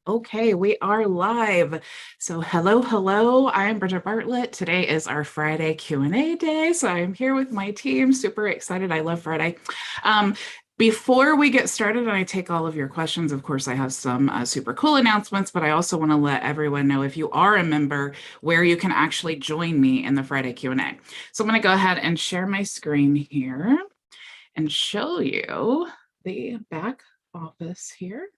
Okay, we are live. So hello. I'm Bridget Bartlett. Today is our Friday Q&A day. So I'm here with my team. Super excited. I love Friday. Before we get started and I take all of your questions, of course, I have some super cool announcements, but I also want to let everyone know if you are a member where you can actually join me in the Friday Q&A. So I'm going to go ahead and share my screen here and show you the back office here.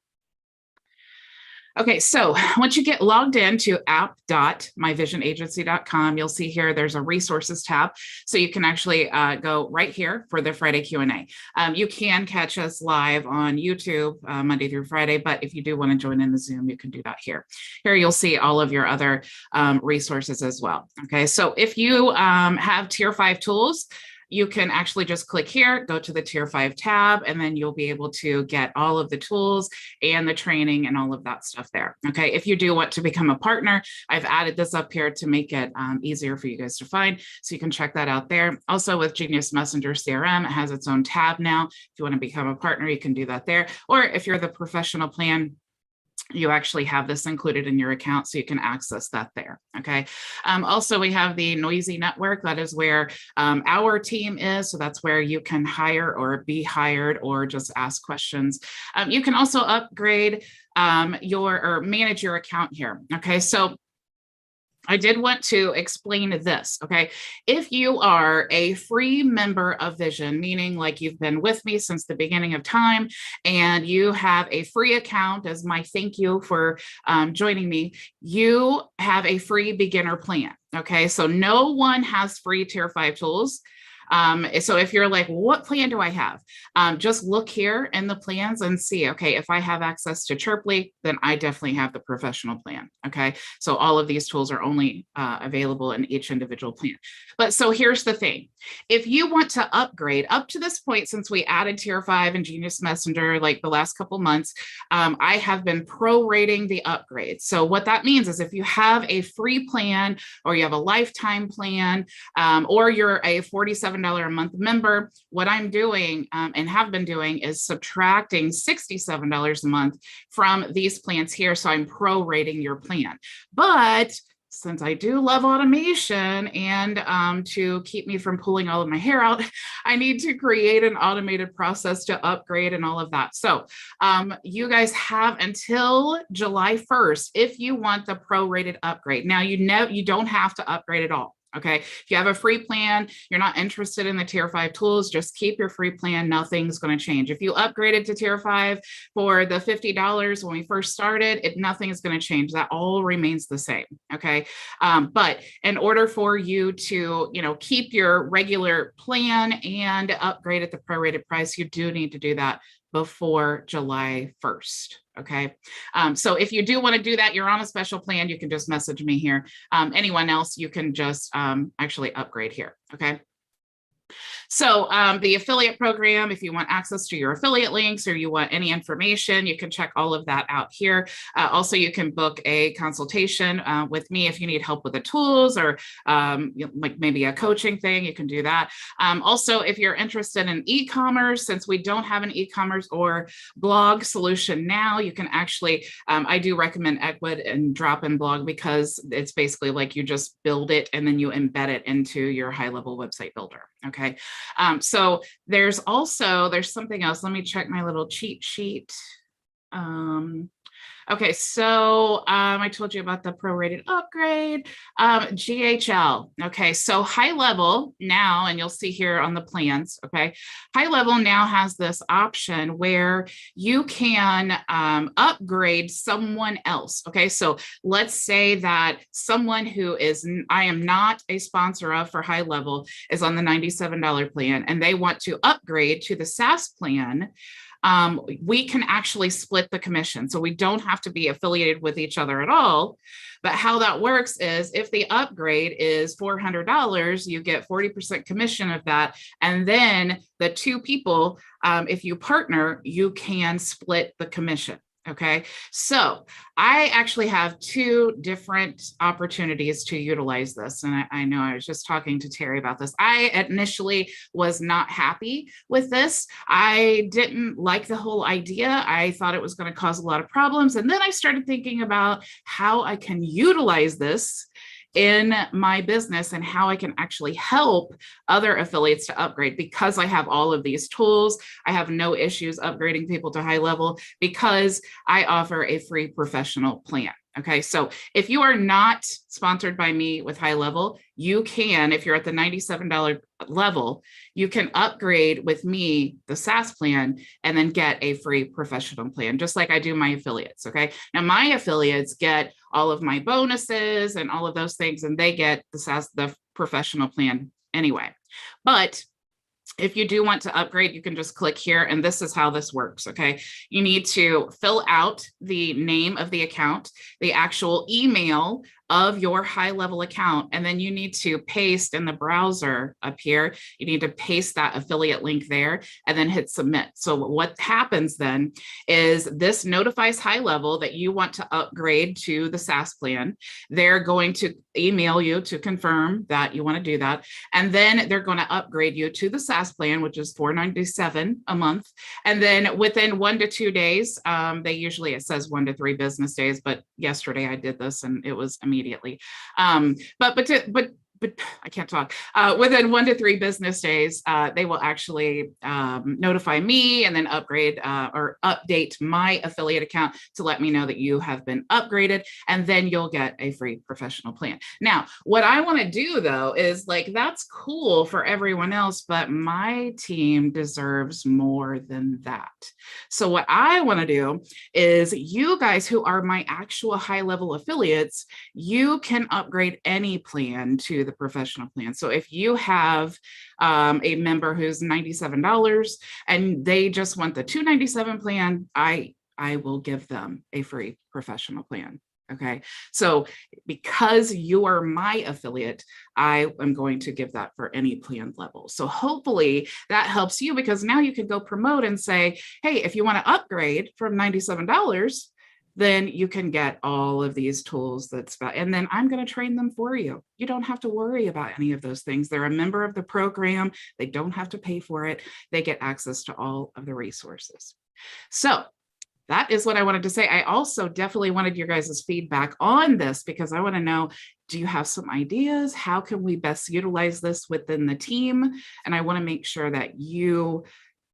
Okay, so once you get logged into app.myvisionagency.com, you'll see here there's a resources tab. So you can actually go right here for the Friday Q&A. You can catch us live on YouTube Monday through Friday, but if you do want to join in the Zoom, you can do that here. Here you'll see all of your other resources as well. Okay, so if you have Tier 5 tools, you can actually just click here, go to the Tier 5 tab, and then you'll be able to get all of the tools and the training and all of that stuff there. Okay, if you do want to become a partner, I've added this up here to make it easier for you guys to find, so you can check that out there. Also with Genius Messenger CRM, it has its own tab now. If you want to become a partner, you can do that there. Or if you're the professional plan, you actually have this included in your account, so you can access that there. Okay. Also, we have the Noisy Network. That is where our team is. So that's where you can hire or be hired or just ask questions. You can also upgrade or manage your account here. Okay. So I did want to explain this, okay? If you are a free member of Vision, meaning like you've been with me since the beginning of time and you have a free account as my thank you for joining me, you have a free beginner plan, okay? So no one has free Tier 5 tools. So if you're like, what plan do I have? Just look here in the plans and see, okay, if I have access to Chirpley, then I definitely have the professional plan. Okay. So all of these tools are only available in each individual plan. But so here's the thing. If you want to upgrade up to this point, since we added Tier 5 and Genius Messenger, like the last couple months, I have been prorating the upgrade. So what that means is if you have a free plan or you have a lifetime plan, or you're a $47 a month member, what I'm doing and have been doing is subtracting $67 a month from these plans here. So I'm prorating your plan. But since I do love automation and to keep me from pulling all of my hair out, I need to create an automated process to upgrade and all of that. So you guys have until July 1st if you want the prorated upgrade. Now, you don't have to upgrade at all. Okay, if you have a free plan, you're not interested in the Tier 5 tools, just keep your free plan. Nothing's going to change. If you upgraded to Tier 5 for the $50 when we first started, nothing is going to change. That all remains the same. Okay, but in order for you to, keep your regular plan and upgrade at the prorated price, you do need to do that before July 1st. Okay. So if you do want to do that, you're on a special plan, you can just message me here. Anyone else, you can just actually upgrade here. Okay. So the affiliate program, if you want access to your affiliate links or you want any information, you can check all of that out here. Also, you can book a consultation with me if you need help with the tools or like maybe a coaching thing, you can do that. Also, if you're interested in e-commerce, since we don't have an e-commerce or blog solution now, you can actually, I do recommend Ecwid and Drop-in Blog because it's basically like you just build it and then you embed it into your HighLevel website builder. Okay. So there's something else. Let me check my little cheat sheet. Okay, so I told you about the prorated upgrade, GHL. Okay, so HighLevel now, and you'll see here on the plans, okay, HighLevel now has this option where you can upgrade someone else. Okay, so let's say that someone who I am not a sponsor of for HighLevel is on the $97 plan and they want to upgrade to the SaaS plan. We can actually split the commission. So we don't have to be affiliated with each other at all. But how that works is if the upgrade is $400, you get 40% commission of that. And then the two people, if you partner, you can split the commission. Okay, so I actually have two different opportunities to utilize this. And I know I was just talking to Terry about this. I initially was not happy with this. I didn't like the whole idea. I thought it was going to cause a lot of problems. And then I started thinking about how I can utilize this in my business and how I can actually help other affiliates to upgrade because I have all of these tools. I have no issues upgrading people to HighLevel because I offer a free professional plan. Okay, so if you are not sponsored by me with HighLevel, you can, if you're at the $97 level, you can upgrade with me the SaaS plan and then get a free professional plan, just like I do my affiliates. Okay, now my affiliates get all of my bonuses and all of those things, and they get the SaaS, the professional plan anyway. But if you do want to upgrade, you can just click here, and this is how this works, okay? You need to fill out the name of the account, the actual email of your HighLevel account, and then you need to paste in the browser up here. You need to paste that affiliate link there and then hit submit. So what happens then is this notifies HighLevel that you want to upgrade to the SaaS plan. They're going to email you to confirm that you want to do that. And then they're going to upgrade you to the SaaS plan, which is $497 a month. And then within 1 to 2 days, they usually, it says 1 to 3 business days, but yesterday I did this and it was immediately. But I can't talk. Within 1 to 3 business days, they will actually notify me and then upgrade or update my affiliate account to let me know that you have been upgraded, and then you'll get a free professional plan. Now, what I want to do though is like, that's cool for everyone else, but my team deserves more than that. So what I want to do is you guys who are my actual HighLevel affiliates, you can upgrade any plan to the professional plan. So if you have a member who's $97 and they just want the $297 plan, I will give them a free professional plan. Okay, so because you are my affiliate, I am going to give that for any plan level. So hopefully that helps you, because now you can go promote and say, hey, if you want to upgrade from $97, then you can get all of these tools and then I'm going to train them for you. You don't have to worry about any of those things. They're a member of the program. They don't have to pay for it. They get access to all of the resources. So that is what I wanted to say. I also definitely wanted your guys' feedback on this, because I want to know, do you have some ideas? How can we best utilize this within the team? And I want to make sure that you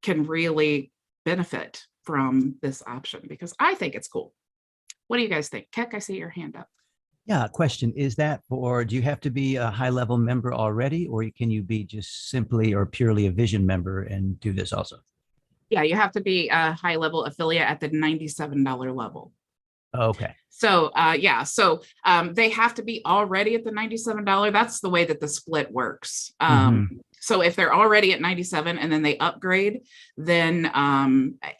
can really benefit from this option, because I think it's cool. What do you guys think? Keck, I see your hand up. Yeah, question, is that for, do you have to be a HighLevel member already, or can you be just simply or purely a Vision member and do this also? Yeah, you have to be a HighLevel affiliate at the $97 level. Okay. So yeah, so they have to be already at the $97. That's the way that the split works. So if they're already at 97 and then they upgrade, then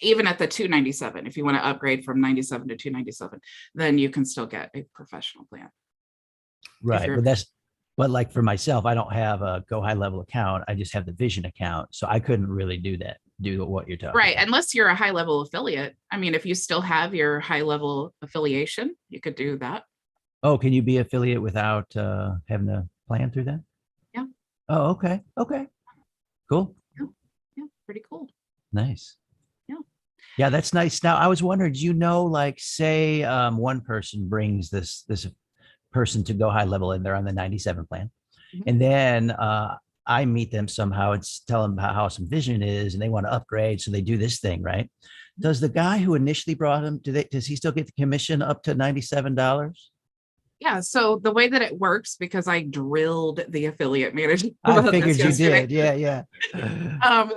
even at the 297, if you want to upgrade from 97 to 297, then you can still get a professional plan. Right, but like for myself, I don't have a Go HighLevel account. I just have the Vision account, so I couldn't really do what you're talking right about. Unless you're a HighLevel affiliate. I mean, if you still have your HighLevel affiliation, you could do that. Oh, can you be affiliate without having a plan through that? Yeah. Oh, okay. Okay. Cool. Yeah, pretty cool. Nice. Yeah. Yeah, that's nice. Now, I was wondering, do you know, like, say one person brings this person to Go HighLevel and they're on the 97 plan, and then I meet them somehow and tell them how some Vision is, and they want to upgrade, so they do this thing, right? Does the guy who initially brought him, does he still get the commission up to $97? Yeah, so the way that it works, because I drilled the affiliate manager. I figured you did. Yeah.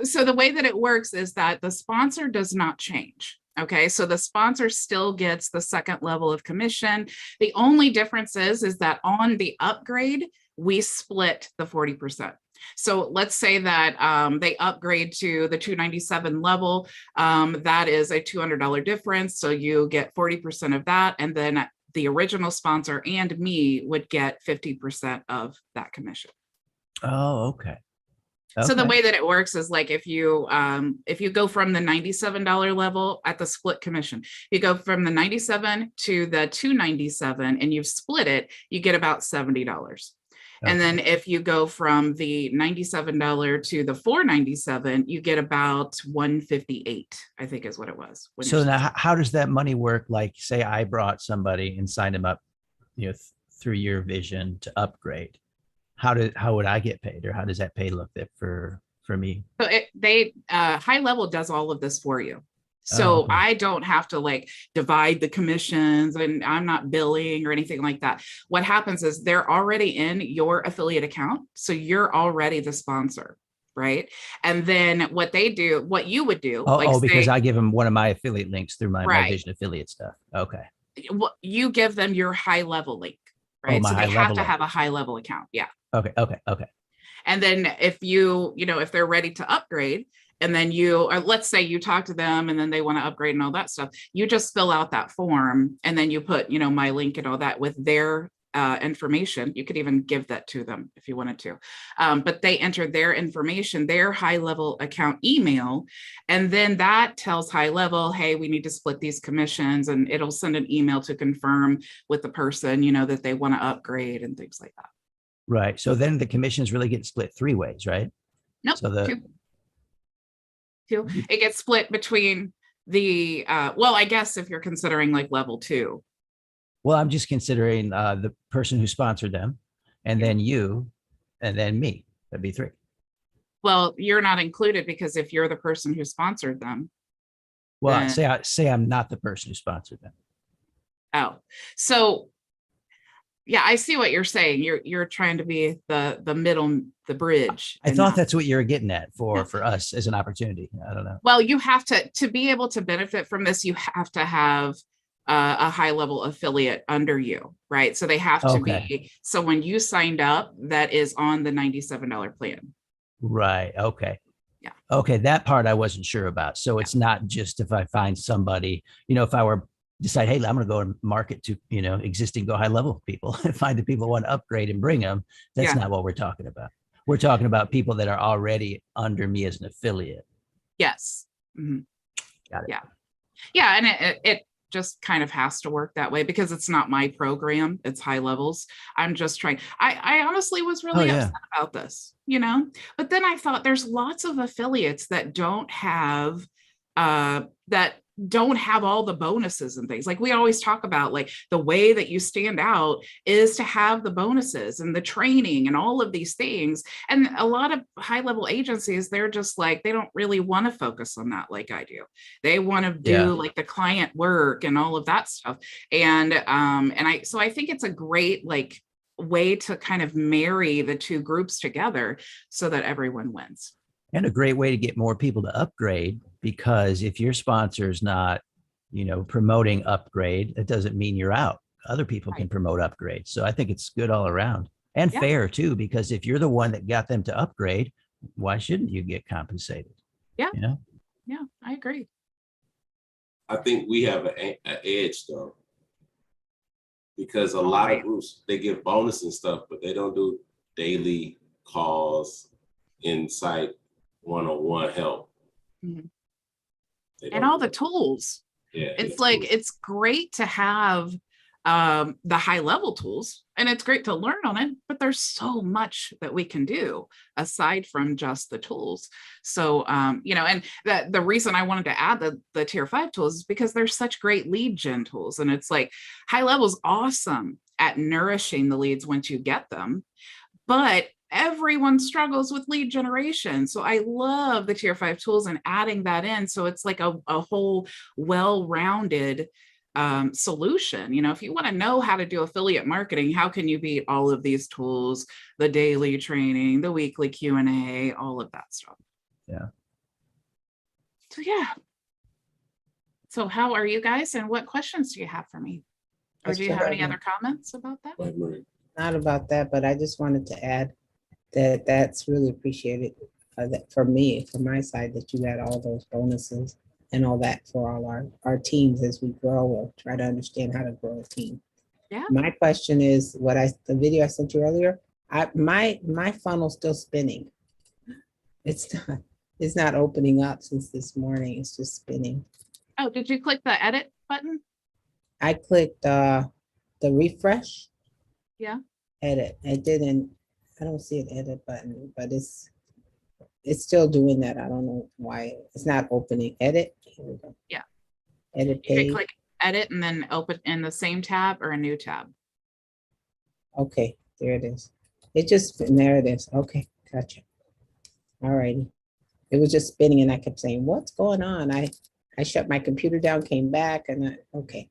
So the way that it works is that the sponsor does not change. Okay, so the sponsor still gets the second level of commission. The only difference is that on the upgrade, we split the 40%. So let's say that they upgrade to the 297 level. That is a $200 difference. So you get 40% of that. And then the original sponsor and me would get 50% of that commission. Oh, okay. So the Okay. way that it works is like if you go from the $97 level at the split commission, you go from the 97 to the 297 and you've split it, you get about $70. And Okay. then if you go from the $97 to the 497, you get about 158, I think is what it was. So now how does that money work? Like say I brought somebody and signed them up, through your vision to upgrade. How would I get paid, or how does that pay look for me? So HighLevel does all of this for you. So Oh, okay. I don't have to like divide the commissions, and I'm not billing or anything like that. What happens is they're already in your affiliate account. So you're already the sponsor, right? And then what you would do, Because I give them one of my affiliate links through my right, vision affiliate stuff. Okay. you give them your HighLevel link, Oh, right? my So they have HighLevel to link. have a HighLevel account. Yeah. Okay. And then if if they're ready to upgrade, and then or let's say you talk to them and then they want to upgrade and all that stuff, you just fill out that form and then you put, my link and all that with their information. You could even give that to them if you wanted to. But they enter their information, their HighLevel account email, and then that tells HighLevel, hey, we need to split these commissions, and it'll send an email to confirm with the person, that they want to upgrade and things like that. Right. So then the commissions really get split 3 ways, right? Nope. So two. It gets split between the I guess if you're considering like level 2. Well, I'm just considering the person who sponsored them, and then you, and then me. That'd be 3. Well, you're not included because if you're the person who sponsored them. Well, say I'm not the person who sponsored them. Oh, so yeah, I see what you're saying. You're trying to be the middle, the bridge. I thought that's what you were getting at for us as an opportunity. I don't know. Well, you have to be able to benefit from this. You have to have a HighLevel affiliate under you, right? So they have to be someone you signed up that is on the $97 plan. Right. Okay. Yeah. Okay. That part I wasn't sure about. So it's not just if I find somebody, if I were decide, hey, I'm going to go and market to, existing Go HighLevel people and find the people who want to upgrade and bring them. That's not what we're talking about. We're talking about people that are already under me as an affiliate. Yes. Mm-hmm. Got it. Yeah. Yeah. And it just kind of has to work that way because it's not my program. It's HighLevel's. I'm just trying. I honestly was really upset about this, but then I thought there's lots of affiliates that don't have all the bonuses and things. Like we always talk about, like the way that you stand out is to have the bonuses and the training and all of these things. And a lot of HighLevel agencies, they're just like, they don't really want to focus on that like I do. They want to do like the client work and all of that stuff. And I think it's a great like way to kind of marry the two groups together so that everyone wins. And a great way to get more people to upgrade, because if your sponsor's not, promoting upgrade, it doesn't mean you're out. Other people can promote upgrade. So I think it's good all around and fair too, because if you're the one that got them to upgrade, why shouldn't you get compensated? Yeah. Yeah, I agree. I think we have an edge though, because a lot of groups, they give bonus and stuff, but they don't do daily calls, insight, one-on-one help. Mm-hmm. And all the tools. Yeah, it's like tools. It's great to have the HighLevel tools, and it's great to learn on it, but there's so much that we can do aside from just the tools. So and the reason I wanted to add the tier 5 tools is because they're such great lead gen tools, and it's like HighLevel's awesome at nourishing the leads once you get them, but everyone struggles with lead generation. So I love the tier 5 tools and adding that in. So it's like a whole well-rounded solution. If you want to know how to do affiliate marketing, how can you beat all of these tools, the daily training, the weekly Q&A, all of that stuff. Yeah. So yeah. So how are you guys, and what questions do you have for me? Or do you have any other comments about that? Not about that, but I just wanted to add that that's really appreciated for me, from my side, that you got all those bonuses and all that for all our teams as we grow or try to understand how to grow a team. Yeah. My question is, the video I sent you earlier, my funnel's still spinning. It's not opening up since this morning. It's just spinning. Oh, did you click the edit button? I clicked the refresh. Yeah. Edit. I don't see an edit button, but it's still doing that. I don't know why it's not opening. Edit. Here we go. Yeah. Edit You can page. click edit and then open in the same tab or a new tab. Okay, there it is. There it is. Okay, gotcha. All righty. It was just spinning and I kept saying, what's going on? I shut my computer down, came back and okay.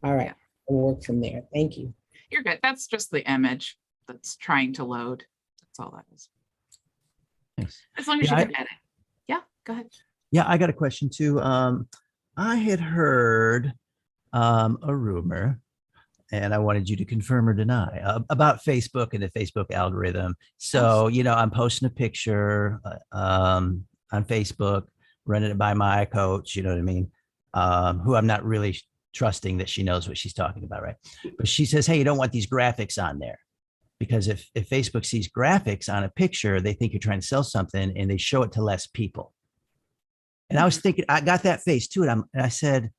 All right, Yeah. we'll work from there. Thank you. You're good. That's just the image that's trying to load. That's all that is. Thanks. As long as Yeah, you can edit. Yeah, go ahead. Yeah, I got a question too. I had heard a rumor, and I wanted you to confirm or deny about Facebook and the Facebook algorithm. So, I'm posting a picture on Facebook, running it by my coach, you know what I mean? Who I'm not really trusting that she knows what she's talking about, right? But she says, hey, you don't want these graphics on there. Because if Facebook sees graphics on a picture, they think you're trying to sell something and they show it to less people. And I was thinking, I got that face too. And I said,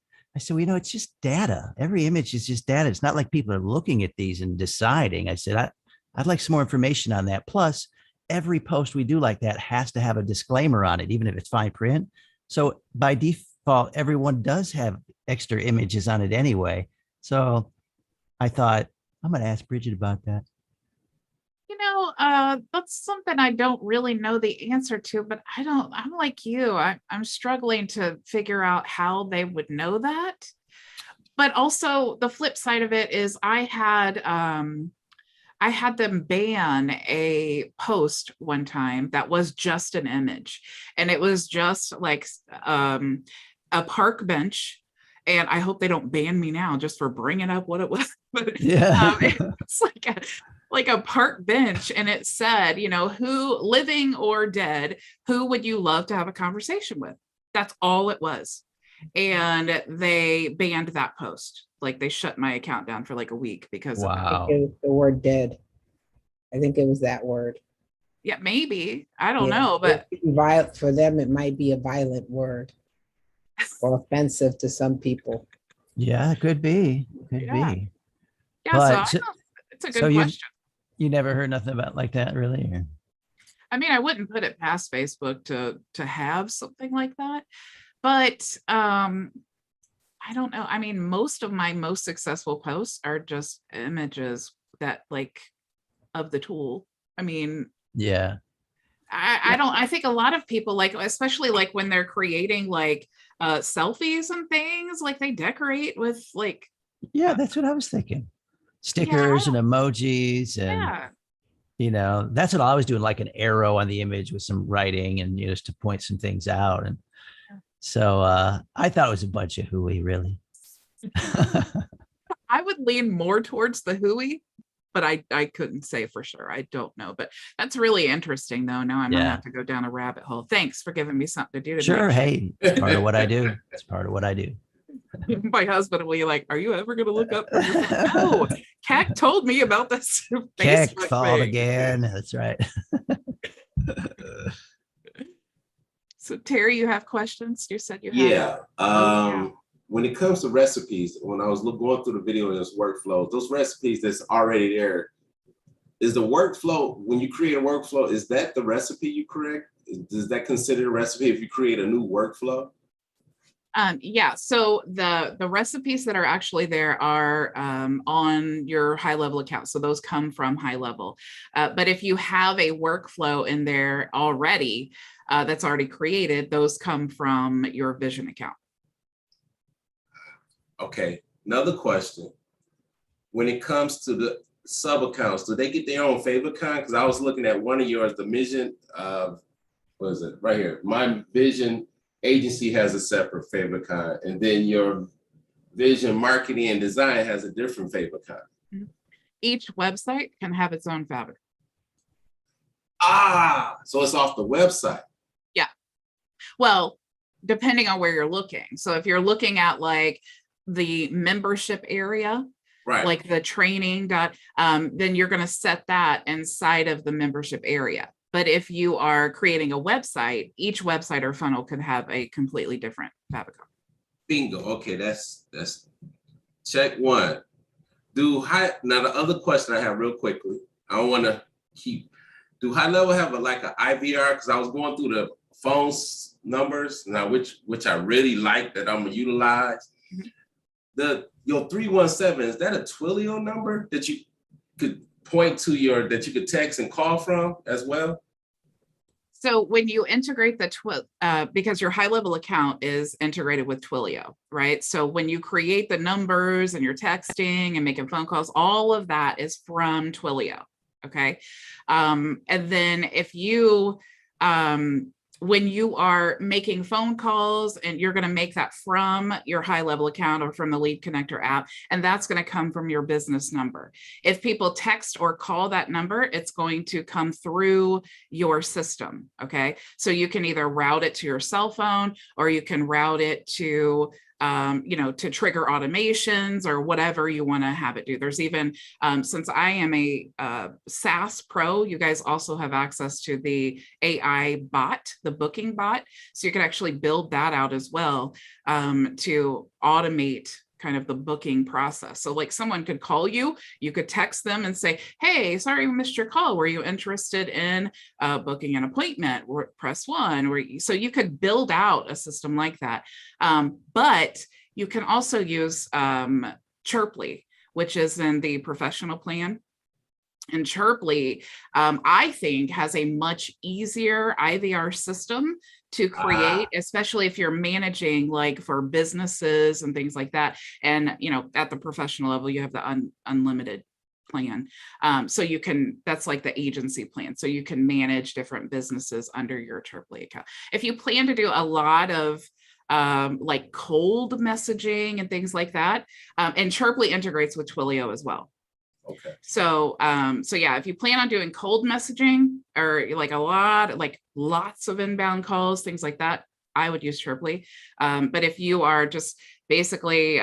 well, it's just data. Every image is just data. It's not like people are looking at these and deciding. I said, I'd like some more information on that. Plus, every post we do like that has to have a disclaimer on it, even if it's fine print. So by default, everyone does have extra images on it anyway. So I thought, I'm going to ask Bridget about that. That's something I don't really know the answer to, but I'm like you. I'm struggling to figure out how they would know that. But also the flip side of it is I had them ban a post one time that was just an image, and it was just like a park bench. And I hope they don't ban me now just for bringing up what it was. But yeah, it's like a park bench, and it said, who, living or dead, who would you love to have a conversation with? That's all it was. And they banned that post. Like they shut my account down for like a week because of that. Wow. It was the word dead. I think it was that word. Yeah, maybe. I don't know, but for them, it might be a violent word or offensive to some people. Yeah, it could be. Could be. Yeah, But so it's a good question. You never heard nothing about like that, really? Or? I mean, I wouldn't put it past Facebook to have something like that, but I don't know. I mean, most of my most successful posts are just images that of the tool. I mean, yeah. I think a lot of people especially when they're creating selfies and things, they decorate with yeah, that's what I was thinking. Stickers and emojis and that's what I was doing, like an arrow on the image with some writing and just to point some things out. And so I thought it was a bunch of hooey, really. I would lean more towards the hooey, but I couldn't say for sure. I don't know, but that's really interesting though. Now I'm gonna have to go down a rabbit hole. Thanks for giving me something to do tonight. Sure. Hey, it's part of what I do. It's part of what I do. My husband will be like, are you ever going to look up? No, Keck told me about this. Keck fault again. That's right. So Terry, you have questions? You said you had. Yeah. When it comes to recipes, when I was going through the video and those workflows, those recipes that's already there, is the workflow, when you create a workflow, is that the recipe you create? Does that consider a recipe if you create a new workflow? Yeah, so the recipes that are actually there are on your HighLevel account. So those come from HighLevel. But if you have a workflow in there already that's already created, those come from your Vision account. Okay, another question. When it comes to the sub accounts, do they get their own favorite kind? Because I was looking at one of yours, the Vision, what is it? Right here. My Vision agency has a separate favorite kind, and then your Vision marketing and design has a different favorite kind. Each website can have its own fabric. So it's off the website. Yeah. Well, depending on where you're looking. So if you're looking at the membership area, right, like the training then you're going to set that inside of the membership area. But if you are creating a website, each website or funnel could have a completely different favicon. Bingo. Okay, that's check one. Now the other question I have real quickly, I don't want to keep, do HighLevel have like an IVR? Because I was going through the phone numbers now, which I really like that I'm gonna utilize. Your 317, is that a Twilio number that you could point to that you could text and call from as well? So when you integrate the because your HighLevel account is integrated with Twilio, right? So when you create the numbers and you're texting and making phone calls, all of that is from Twilio, okay? And then if you, when you are making phone calls and you're going to make that from your HighLevel account or from the LeadConnector app, and that's going to come from your business number. If people text or call that number, it's going to come through your system. Okay. So you can either route it to your cell phone or you can route it to, to trigger automations or whatever you want to have it do. There's even, since I am a SaaS pro, you guys also have access to the AI bot, the booking bot. So you can actually build that out as well to automate kind of the booking process. So like someone could call you, you could text them and say, hey, sorry, we missed your call. Were you interested in booking an appointment? Press 1. So you could build out a system like that. But you can also use Chirpley, which is in the professional plan. And Chirpley, I think, has a much easier IVR system to create, especially if you're managing like for businesses and things like that. And, at the professional level, you have the unlimited plan. So you can, that's like the agency plan. So you can manage different businesses under your Chirpley account. If you plan to do a lot of like cold messaging and things like that, and Chirpley integrates with Twilio as well. Okay. So yeah, if you plan on doing cold messaging or like lots of inbound calls, things like that, I would use Chirpley. But if you are just basically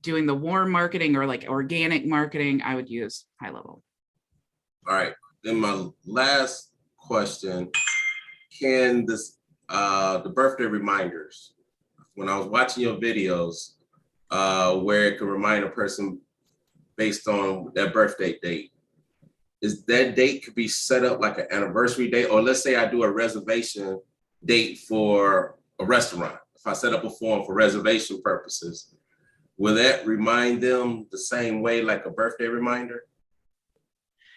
doing the warm marketing or like organic marketing, I would use HighLevel. All right. Then my last question, can the birthday reminders, when I was watching your videos, where it could remind a person based on their birthday date, is that date could be set up like an anniversary date? Or let's say I do a reservation date for a restaurant. If I set up a form for reservation purposes, will that remind them the same way like a birthday reminder?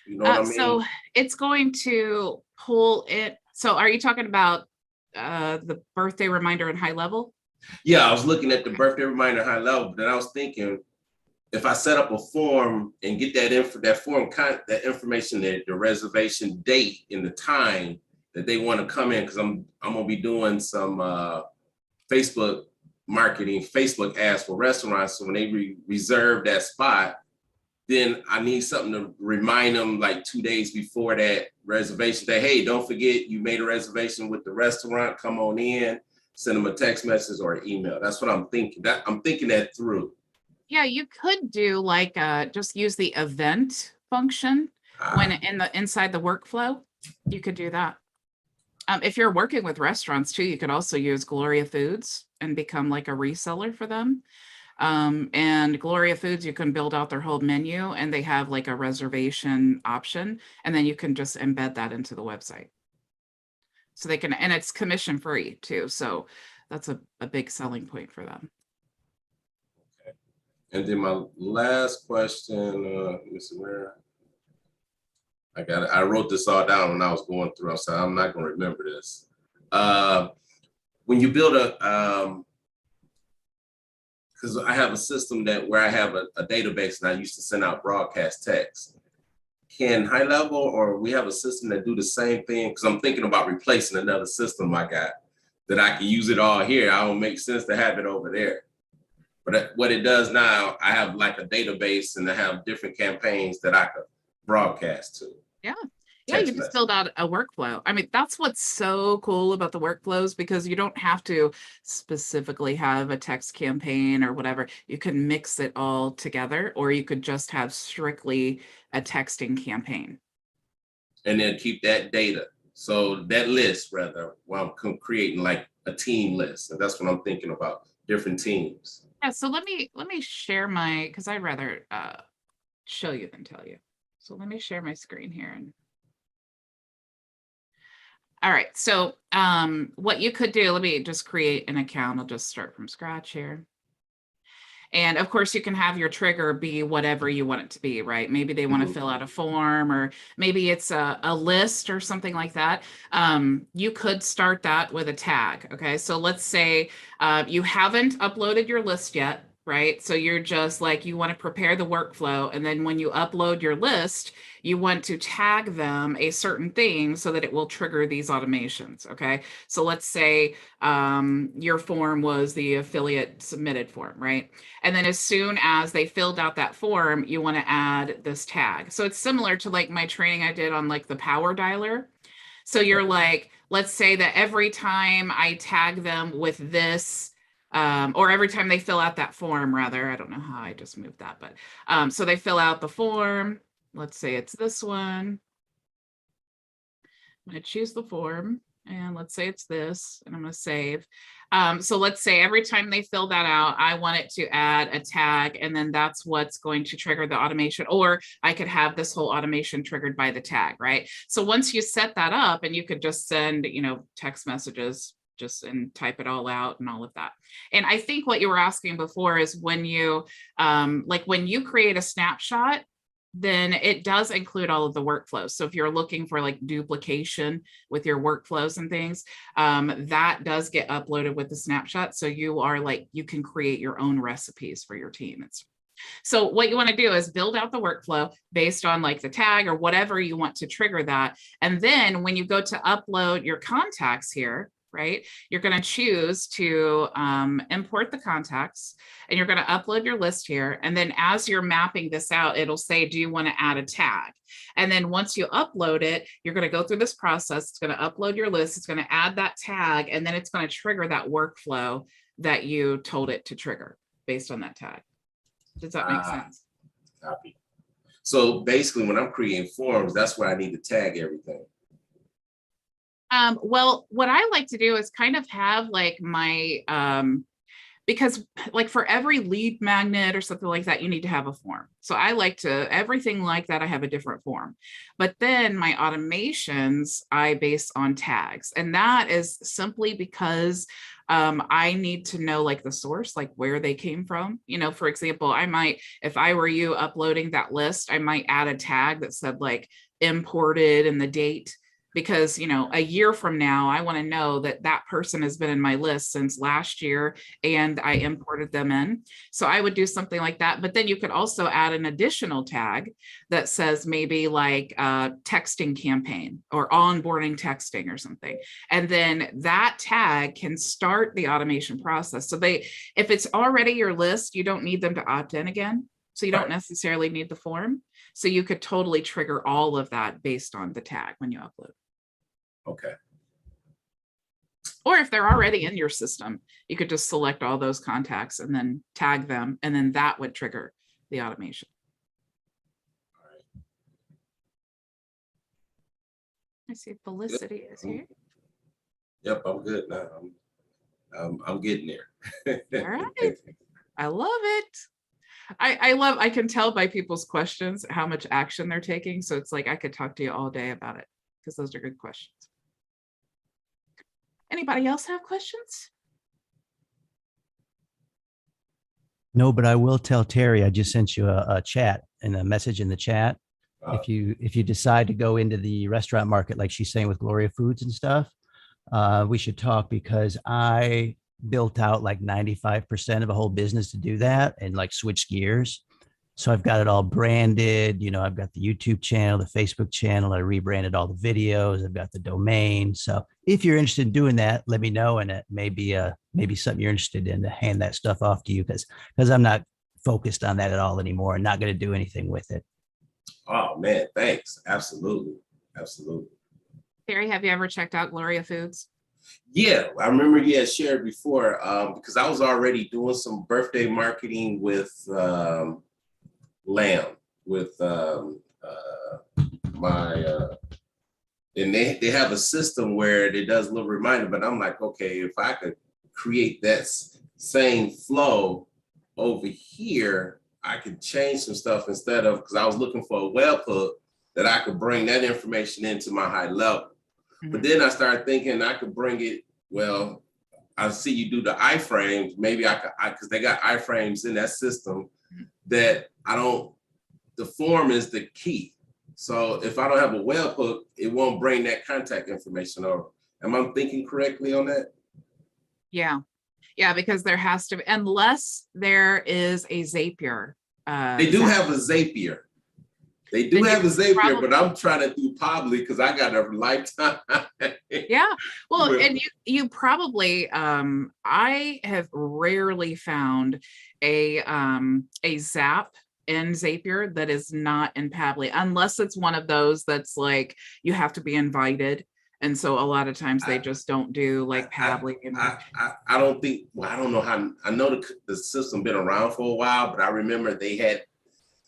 You know what I mean? So it's going to pull it. So are you talking about the birthday reminder in HighLevel? Yeah, I was looking at the birthday reminder HighLevel, but then I was thinking, if I set up a form and get that information, that the reservation date and the time that they want to come in, because I'm gonna be doing some Facebook marketing, Facebook ads for restaurants. So when they reserve that spot, then I need something to remind them like 2 days before that reservation that, hey, don't forget you made a reservation with the restaurant, come on in, send them a text message or an email. That's what I'm thinking. I'm thinking that through. Yeah, you could do like just use the event function when inside the workflow. You could do that. If you're working with restaurants too, you could also use Gloria Foods and become like a reseller for them. And Gloria Foods, you can build out their whole menu and they have like a reservation option, and then you can just embed that into the website. So they can, and it's commission free too. So that's a big selling point for them. And then my last question, let me see where I wrote this all down when I was going through. I said, I'm not going to remember this. When you build because I have a system where I have a database and I used to send out broadcast text. Can HighLevel, or we have a system that do the same thing? Because I'm thinking about replacing another system I got that I can use it all here. I don't make sense to have it over there. But what it does now, I have like a database and I have different campaigns that I could broadcast to. Yeah. Yeah, you just build out a workflow. I mean, that's what's so cool about the workflows, because you don't have to specifically have a text campaign or whatever. You can mix it all together, or you could just have strictly a texting campaign. And then keep that data. So that list, rather, well, I'm creating like a team list, and that's what I'm thinking about, different teams. Yeah, so let me share my, because I'd rather show you than tell you. So let me share my screen here. And all right, so what you could do, let me just create an account. I'll just start from scratch here. And of course, you can have your trigger be whatever you want it to be, right? Maybe they want to fill out a form, or maybe it's a list or something like that. You could start that with a tag, okay? So let's say you haven't uploaded your list yet, right? So you're just like, you want to prepare the workflow. And then when you upload your list, you want to tag them a certain thing so that it will trigger these automations, okay? So let's say your form was the affiliate submitted form, right? And then as soon as they filled out that form, you want to add this tag. So it's similar to like my training I did on like the power dialer. So you're like, let's say that every time I tag them with this, or every time they fill out that form, rather, I don't know how I just moved that, but so they fill out the form. Let's say it's this one. I'm going to choose the form, and let's say it's this, and I'm going to save. So let's say every time they fill that out, I want it to add a tag, and then that's what's going to trigger the automation, or I could have this whole automation triggered by the tag, right? So once you set that up, and you could just send, text messages, just and type it all out and all of that. And I think what you were asking before is when you, when you create a snapshot, then it does include all of the workflows. So if you're looking for like duplication with your workflows and things, that does get uploaded with the snapshot. So you are like, you can create your own recipes for your team. So what you want to do is build out the workflow based on like the tag or whatever you want to trigger that. And then when you go to upload your contacts here, right, you're going to choose to import the contacts, and you're going to upload your list here. And then as you're mapping this out, it'll say, do you want to add a tag? And then once you upload it, you're going to go through this process. It's going to upload your list. It's going to add that tag, and then it's going to trigger that workflow that you told it to trigger based on that tag. Does that make sense? Copy. So basically, when I'm creating forms, that's where I need to tag everything. Well, what I like to do is kind of have like my, because like for every lead magnet or something like that, you need to have a form. So I like to, everything like that, I have a different form. But then my automations, I base on tags. And that is simply because I need to know like the source, like where they came from. For example, I might, if I were you uploading that list, I might add a tag that said like imported and the date. Because, a year from now, I want to know that that person has been in my list since last year and I imported them in. So I would do something like that. But then you could also add an additional tag that says maybe like texting campaign or onboarding texting or something. And then that tag can start the automation process. So if it's already your list, you don't need them to opt in again. So you don't necessarily need the form. So you could totally trigger all of that based on the tag when you upload. Okay. Or if they're already in your system, you could just select all those contacts and then tag them, and then that would trigger the automation. All right. I see Felicity is here. Yep, I'm good now. I'm getting there. All right. I love it. I can tell by people's questions how much action they're taking. So it's like, I could talk to you all day about it because those are good questions. Anybody else have questions? No, but I will tell Terry, I just sent you a chat and a message in the chat. If you decide to go into the restaurant market, like she's saying with Gloria Foods and stuff, we should talk, because I built out like 95% of a whole business to do that and like switch gears. So I've got it all branded. I've got the YouTube channel, the Facebook channel. I rebranded all the videos. I've got the domain. So if you're interested in doing that, let me know. And it may be something you're interested in, to hand that stuff off to you, because I'm not focused on that at all anymore and not going to do anything with it. Oh man, thanks. Absolutely. Absolutely. Terry, have you ever checked out Gloria Foods? Yeah, I remember you had shared before, because I was already doing some birthday marketing with Lamb, with my and they have a system where it does a little reminder, but I'm like, okay, if I could create that same flow over here, I could change some stuff instead of, because I was looking for a webhook that I could bring that information into my HighLevel. But then I started thinking I could bring it, well, I see you do the iframes, maybe I could, because they got iframes in that system that the form is the key. So if I don't have a webhook, it won't bring that contact information over. Am I thinking correctly on that? Yeah. Yeah, because there has to be, unless there is a Zapier. They do have a Zapier. They do have a Zapier, but I'm trying to do Probably because I got a lifetime. Yeah. Well, and you probably, I have rarely found a Zap in Zapier that is not in Pabbly, unless it's one of those that's like, you have to be invited. And so a lot of times they just don't do like Pabbly. I don't think, well, I don't know how, I know the system been around for a while, but I remember they had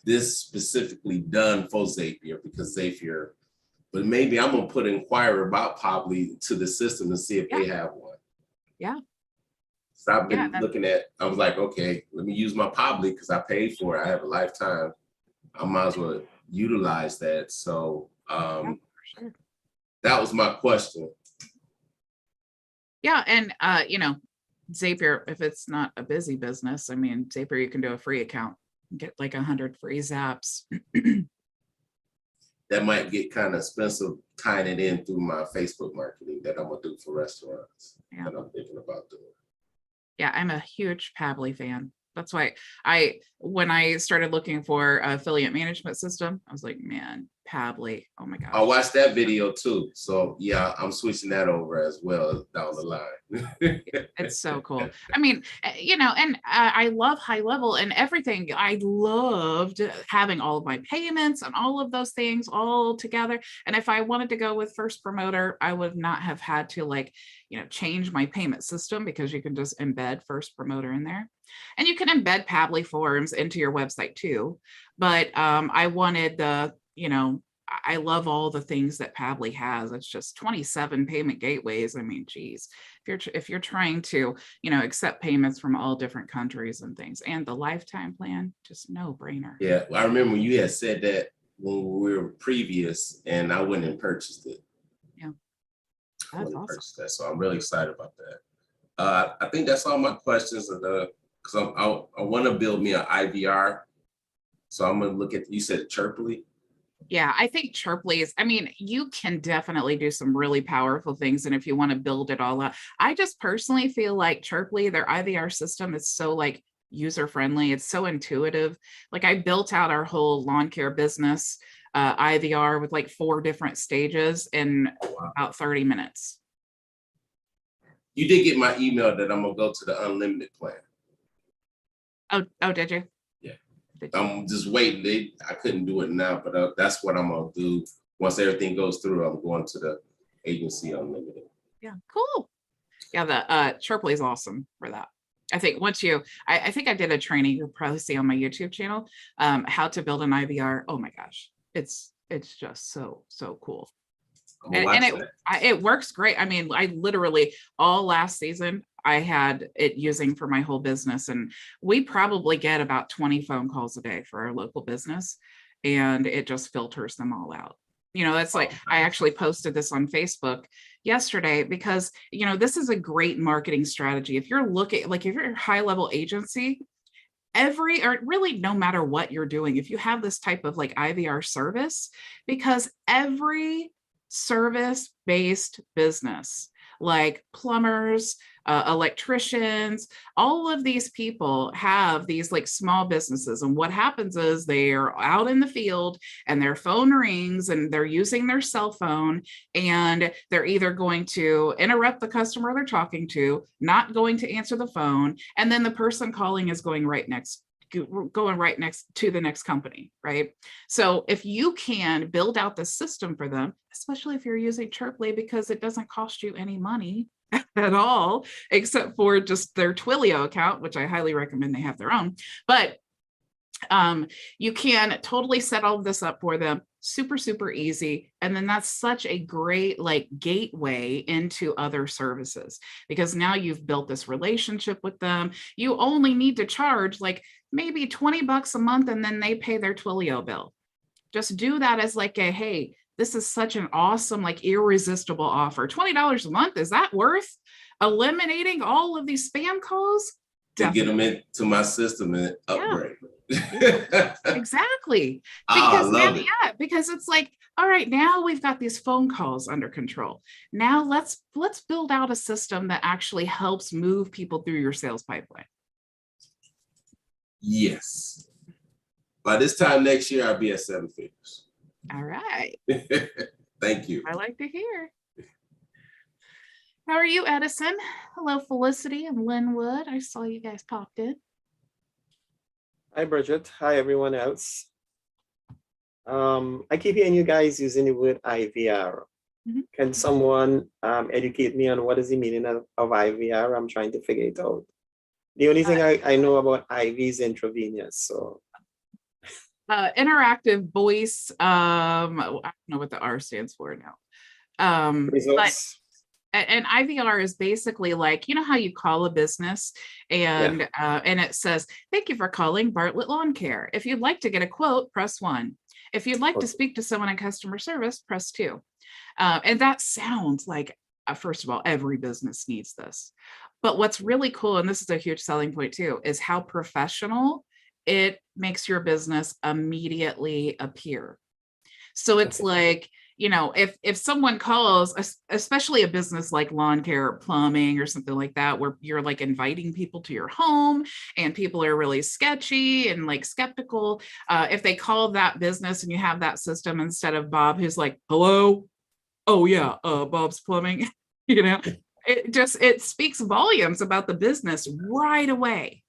this specifically done for Zapier because Zapier, but maybe I'm gonna put an inquiry about Pabbly to the system and see if they have one. Yeah. So I've been looking at, I was like, okay, let me use my Pabbly because I paid for it. I have a lifetime. I might as well utilize that. So that was my question. Yeah, and you know, Zapier, if it's not a busy business, I mean, Zapier, you can do a free account, get like 100 free zaps. That might get kind of expensive tying it in through my Facebook marketing that I'm gonna do for restaurants. Yeah. That I'm thinking about doing. Yeah, I'm a huge Pabbly fan. That's why when I started looking for an affiliate management system, I was like, man, Pabbly, oh my gosh. I watched that video too. So yeah, I'm switching that over as well down the line. It's so cool. I mean, you know, and I love HighLevel and everything. I loved having all of my payments and all of those things all together. And if I wanted to go with First Promoter, I would not have had to like, you know, change my payment system because you can just embed First Promoter in there. And you can embed Pabbly forms into your website too. But I wanted the, you know, I love all the things that Pabbly has. It's just 27 payment gateways. I mean, geez, if you're trying to, you know, accept payments from all different countries and things, and the lifetime plan, just no brainer. Yeah, I remember you had said that when we were previous, and I went and purchased it. Yeah, that's awesome. So I'm really excited about that. I think that's all my questions. Because I want to build me an IVR. So I'm going to look at, you said Chirpley? Yeah, I think Chirpley is, I mean, you can definitely do some really powerful things. And if you want to build it all up, I just personally feel like Chirpley, their IVR system is so like user-friendly. It's so intuitive. Like I built out our whole lawn care business IVR with like 4 different stages in about 30 minutes. You did get my email that I'm going to go to the unlimited plan. Oh, did you? Yeah. I'm just waiting. I couldn't do it now, but that's what I'm going to do. Once everything goes through, I'm going to the agency unlimited. Yeah, cool. Yeah, the Chirpley is awesome for that. I think once I think I did a training you'll probably see on my YouTube channel, how to build an IVR. Oh my gosh, it's just so cool. And it works great. I mean, I literally all last season I had it using for my whole business, and we probably get about 20 phone calls a day for our local business, and it just filters them all out. You know, that's like, I actually posted this on Facebook yesterday because, you know, this is a great marketing strategy. If you're looking, like if you're a HighLevel agency, or really no matter what you're doing, if you have this type of like IVR service, because every service-based business like plumbers, electricians, all of these people have these like small businesses. And what happens is they are out in the field and their phone rings and they're using their cell phone, and they're either going to interrupt the customer they're talking to, not going to answer the phone, and then the person calling is going right next to the next company, right? So if you can build out the system for them, especially if you're using Chirpley, because it doesn't cost you any money at all, except for just their Twilio account, which I highly recommend they have their own. But you can totally set all of this up for them. super, super easy. And then that's such a great like gateway into other services, because now you've built this relationship with them. You only need to charge like maybe $20 a month, and then they pay their Twilio bill. Just do that as like a, hey, this is such an awesome, like irresistible offer. $20 a month, is that worth eliminating all of these spam calls? To Definitely. get them into my system and upgrade. Yeah, exactly. I Because love it. yeah, because it's like, all right, now we've got these phone calls under control. Now let's build out a system that actually helps move people through your sales pipeline. Yes. By this time next year, I'll be at 7 figures. All right. Thank you. I like to hear. How are you, Edison? Hello, Felicity and Linwood. I saw you guys popped in. Hi, Bridget. Hi, everyone else. I keep hearing you guys using the word IVR. Mhm. Can someone educate me on what is the meaning of IVR? I'm trying to figure it out. The only thing I know about IV is intravenous. So Interactive voice. I don't know what the R stands for now. But results. and IVR is basically like, you know how you call a business and it says, thank you for calling Bartlett Lawn Care. If you'd like to get a quote, press 1. If you'd like to speak to someone in customer service, press 2. And that sounds like, first of all, every business needs this. But what's really cool, and this is a huge selling point too, is how professional it makes your business immediately appear. So it's like, you know, if someone calls, especially a business like lawn care or plumbing or something like that, where you're like inviting people to your home and people are really sketchy and like skeptical, if they call that business and you have that system instead of Bob, who's like, hello, oh yeah, Bob's Plumbing, you know, it speaks volumes about the business right away.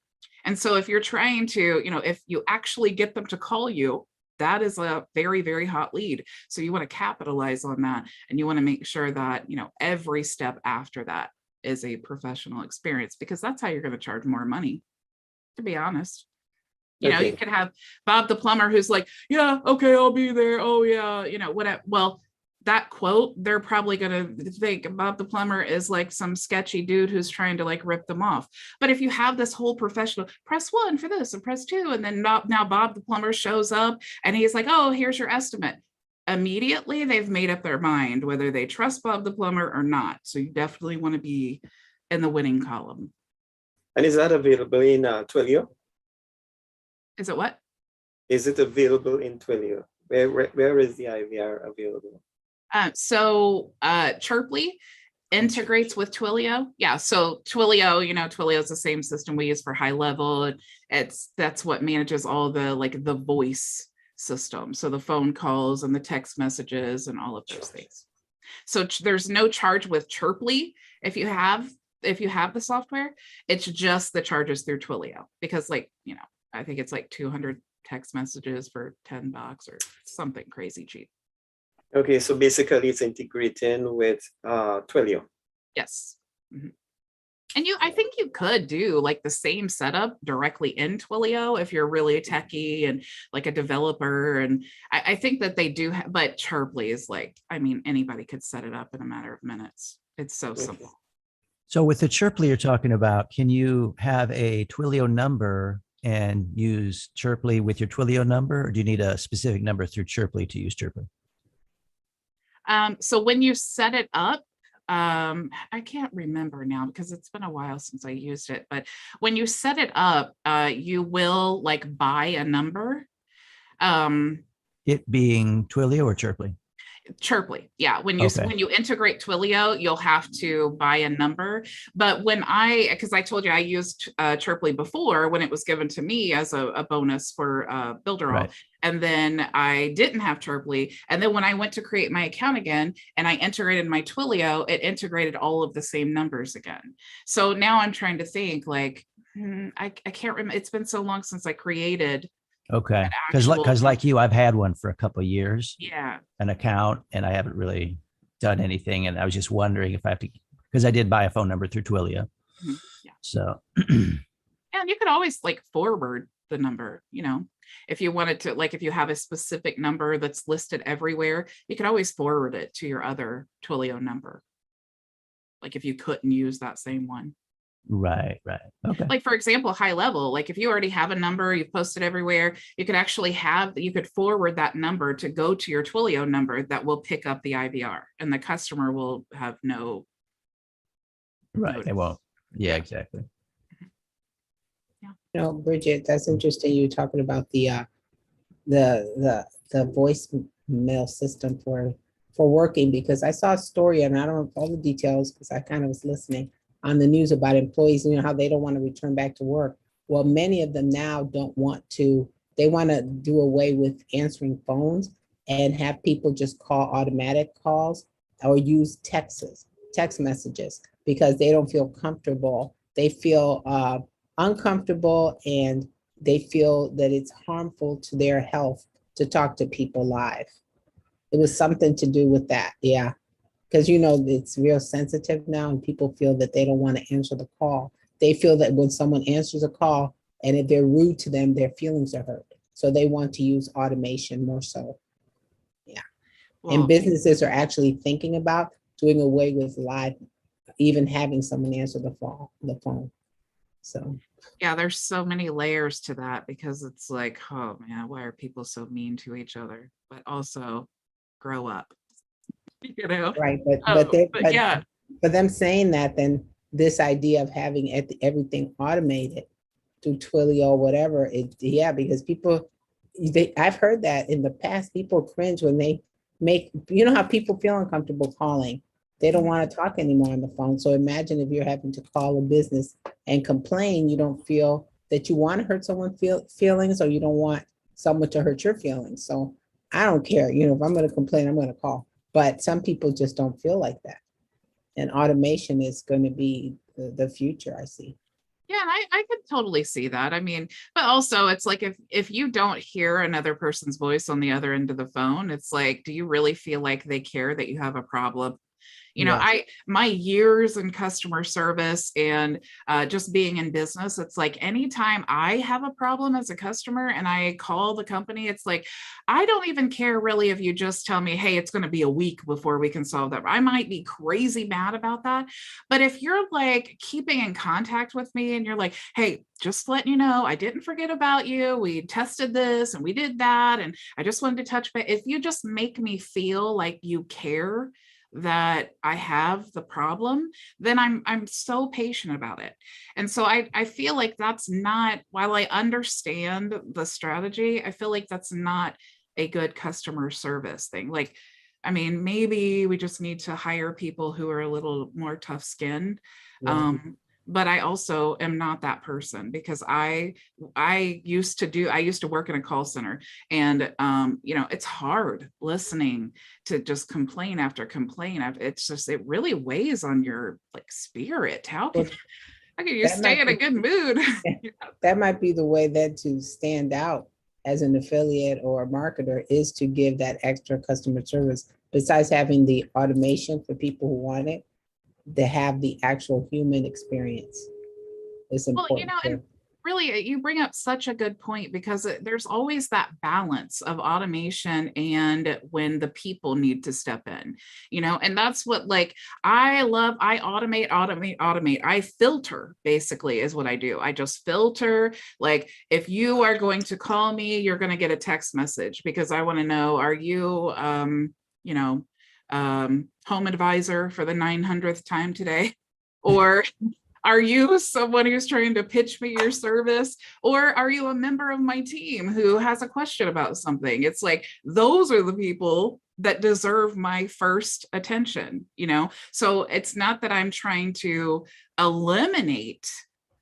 And so if you're trying to, you know, if you actually get them to call you, that is a very, very hot lead. So you want to capitalize on that. And you want to make sure that, you know, every step after that is a professional experience, because that's how you're going to charge more money, to be honest. You know, you could have Bob the plumber who's like, yeah, okay, I'll be there. Oh yeah, you know, whatever. Well, that quote, they're probably going to think Bob the plumber is like some sketchy dude who's trying to like rip them off. But if you have this whole professional, press 1 for this and press 2, and then now Bob the plumber shows up and he's like, oh, here's your estimate. Immediately, they've made up their mind whether they trust Bob the plumber or not. So you definitely want to be in the winning column. And is that available in Twilio? Is it what? Is it available in Twilio? Where is the IVR available? So Chirpley integrates with Twilio. Yeah, so Twilio, you know, Twilio is the same system we use for HighLevel. That's what manages all the like the voice system. So the phone calls and the text messages and all of those things. So there's no charge with Chirpley if you have the software. It's just the charges through Twilio, because like, you know, I think it's like 200 text messages for $10 or something crazy cheap. Okay, so basically it's integrating with Twilio. Yes. Mm-hmm. And I think you could do like the same setup directly in Twilio if you're really techie and like a developer. And I think that they do, but Chirpley is like, I mean, anybody could set it up in a matter of minutes. It's so simple. So with the Chirpley you're talking about, can you have a Twilio number and use Chirpley with your Twilio number, or do you need a specific number through Chirpley to use Chirpley? So when you set it up, I can't remember now because it's been a while since I used it, but when you set it up, you will like buy a number. It being Twilio or Chirpley? Chirpley, yeah. When you integrate Twilio, you'll have to buy a number. But because I told you I used Chirpley before when it was given to me as a bonus for Builderall, right. And then I didn't have Chirpley. And then when I went to create my account again and I integrated my Twilio, it integrated all of the same numbers again. So now I'm trying to think like, I can't remember. It's been so long since I created. Okay, because like you, I've had one for a couple of years. Yeah. An account, and I haven't really done anything. And I was just wondering if I have to, because I did buy a phone number through Twilio. Mm-hmm. Yeah. So. And you could always like forward the number, if you wanted to, like, if you have a specific number that's listed everywhere, you could always forward it to your other Twilio number. Like if you couldn't use that same one. Right. Okay. Like, for example, HighLevel, like if you already have a number, you've posted everywhere, you could actually you could forward that number to go to your Twilio number that will pick up the IVR, and the customer will have no. Right. notice. They won't. Yeah, Yeah. exactly. Bridget, that's interesting. You talking about the voicemail system for working, because I saw a story, and I don't know all the details because I kind of was listening on the news about employees, how they don't want to return back to work. Well, many of them now don't want to, they want to do away with answering phones and have people just call automatic calls or use text messages, because they don't feel comfortable. They feel uncomfortable, and they feel that it's harmful to their health to talk to people live. It was something to do with that. Yeah. Because, it's real sensitive now, and people feel that they don't want to answer the call. They feel that when someone answers a call and if they're rude to them, their feelings are hurt. So they want to use automation more so. Yeah. Well, and businesses are actually thinking about doing away with live, even having someone answer the phone. So. Yeah, there's so many layers to that, because it's like, oh man, why are people so mean to each other? But also grow up. Right, but yeah, for them saying that, then this idea of having everything automated through Twilio or whatever, because people, I've heard that in the past, people cringe when they make, how people feel uncomfortable calling. They don't want to talk anymore on the phone. So imagine if you're having to call a business and complain, you don't feel that you want to hurt someone's feelings, or you don't want someone to hurt your feelings. So I don't care, if I'm going to complain, I'm going to call. But some people just don't feel like that. And automation is going to be the future, I see. Yeah, and I could totally see that. I mean, but also it's like, if you don't hear another person's voice on the other end of the phone, it's like, do you really feel like they care that you have a problem? My years in customer service and just being in business, it's like anytime I have a problem as a customer and I call the company, it's like, I don't even care really if you just tell me, hey, it's going to be a week before we can solve that. I might be crazy mad about that. But if you're like keeping in contact with me and you're like, hey, just letting you know, I didn't forget about you. We tested this and we did that. And I just wanted to touch base. If you just make me feel like you care that I have the problem, then I'm so patient about it. And so I feel like that's not, while I understand the strategy, I feel like that's not a good customer service thing. Like, I mean, maybe we just need to hire people who are a little more tough skinned. Yeah. But I also am not that person, because I used to work in a call center, and it's hard listening to just complaint after complaint. It really weighs on your like spirit. How can you stay in a good mood? That might be the way that to stand out as an affiliate or a marketer, is to give that extra customer service, besides having the automation for people who want it, to have the actual human experience. It's important. And really, you bring up such a good point, because there's always that balance of automation and when the people need to step in, and that's what, like, I love. I automate. I filter, basically, is what I do. I just filter. Like, if you are going to call me, you're going to get a text message, because I want to know, are you, home advisor for the 900th time today? Or are you someone who's trying to pitch me your service? Or are you a member of my team who has a question about something? It's like, those are the people that deserve my first attention, So it's not that I'm trying to eliminate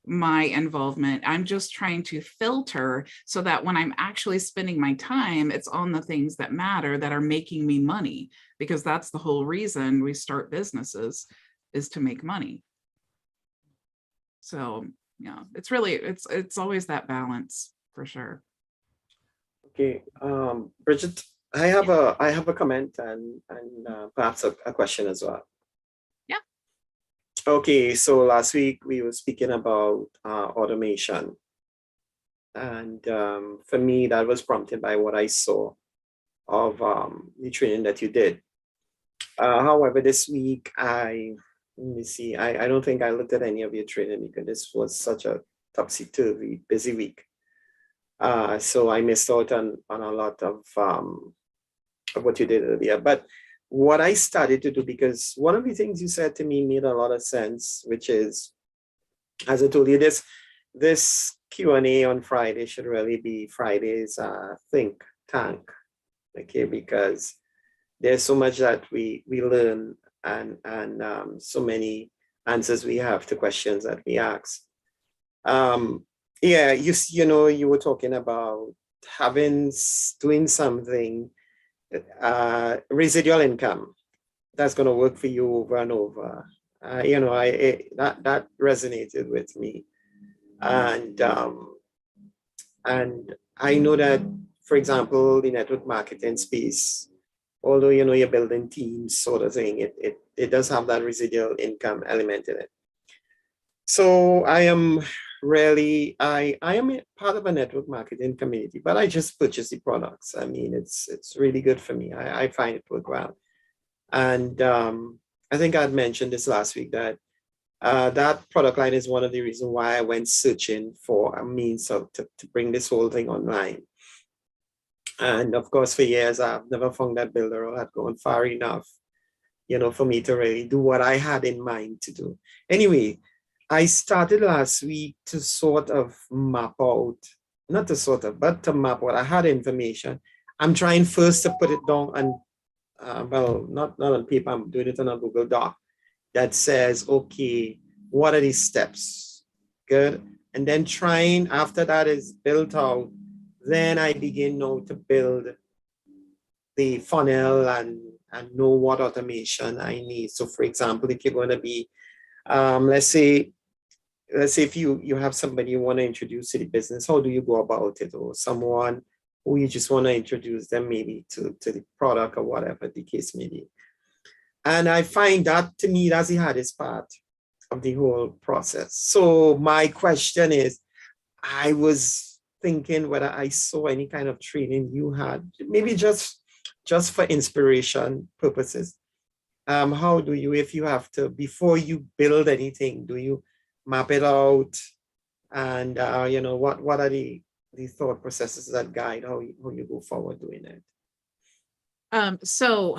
my involvement. I'm just trying to filter so that when I'm actually spending my time, it's on the things that matter, that are making me money, because that's the whole reason we start businesses, is to make money. So it's really, it's always that balance, for sure. Okay, Bridget, I have a comment and perhaps a question as well. Yeah. Okay, so last week we were speaking about automation, And for me, that was prompted by what I saw of the training that you did. However, this week, let me see, I don't think I looked at any of your training because this was such a topsy-turvy, busy week. So I missed out on a lot of what you did earlier. But what I started to do, because one of the things you said to me made a lot of sense, which is, as I told you, this Q&A on Friday should really be Friday's think tank, okay? Because there's so much that we learn and so many answers we have to questions that we ask. Yeah, you know, you were talking about doing something, residual income that's going to work for you over and over. You know, that resonated with me, and I know that, for example, the network marketing space, although, you know, you're building teams sort of thing, it does have that residual income element in it. So I am really, I am a part of a network marketing community, but I just purchase the products. I mean, it's really good for me. I find it work well. And I think I'd mentioned this last week that that product line is one of the reasons why I went searching for a means to bring this whole thing online. And of course, for years, I've never found that builder or had gone far enough, you know, for me to really do what I had in mind to do. Anyway, I started last week to sort of map out, not to sort of, but to map out. I had information. I'm trying first to put it down on, well, not on paper, I'm doing it on a Google Doc that says, okay, what are these steps? Good. And then trying, after that is built out, then I begin now to build the funnel and know what automation I need. So for example, if you're going to be, let's say if you have somebody you want to introduce to the business, how do you go about it? Or someone who you just want to introduce them maybe to the product or whatever the case may be. And I find that, to me, that's the hardest part of the whole process. So my question is, I was thinking whether I saw any kind of training you had, maybe just for inspiration purposes. How do you, if you have to, before you build anything, do you map it out? And you know, what are the thought processes that guide how you go forward doing it? So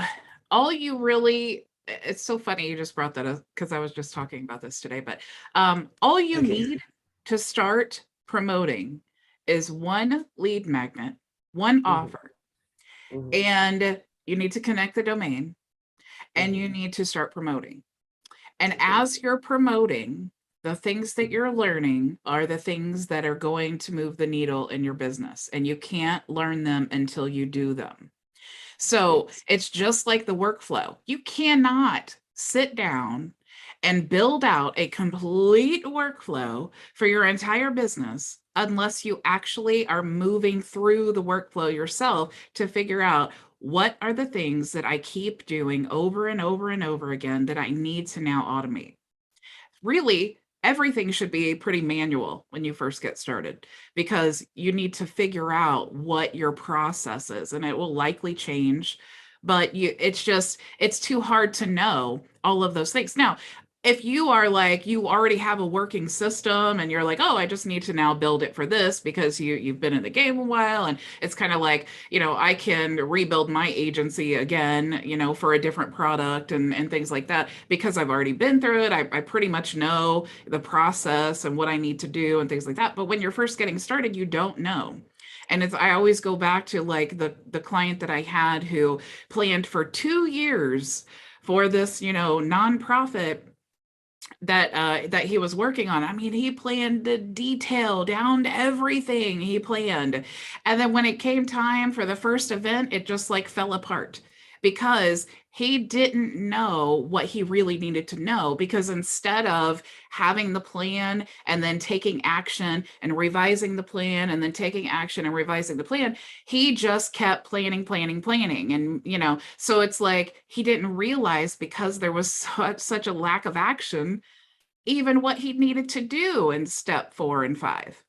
all you really, it's so funny you just brought that up because I was just talking about this today, but all you need to start promoting is one lead magnet, one offer, and you need to connect the domain, and you need to start promoting. And as you're promoting, the things that you're learning are the things that are going to move the needle in your business, and you can't learn them until you do them. So it's just like the workflow. You cannot sit down and build out a complete workflow for your entire business unless you actually are moving through the workflow yourself to figure out what are the things that I keep doing over and over and over again that I need to now automate. Really, everything should be pretty manual when you first get started, because you need to figure out what your process is, and it will likely change, but it's too hard to know all of those things. Now, if you are like, you already have a working system and you're like, oh, I just need to now build it for this because you've been in the game a while, and it's kind of like, you know, I can rebuild my agency again, you know, for a different product and things like that because I've already been through it. I pretty much know the process and what I need to do and things like that. But when you're first getting started, you don't know. And I always go back to like the client that I had who planned for 2 years for this, you know, nonprofit that he was working on. I mean, he planned the detail down to everything he planned. And then when it came time for the first event, it just like fell apart because he didn't know what he really needed to know, because instead of having the plan and then taking action and revising the plan and then taking action and revising the plan, he just kept planning. And, you know, so it's like he didn't realize, because there was such a lack of action, even what he needed to do in step 4 and 5.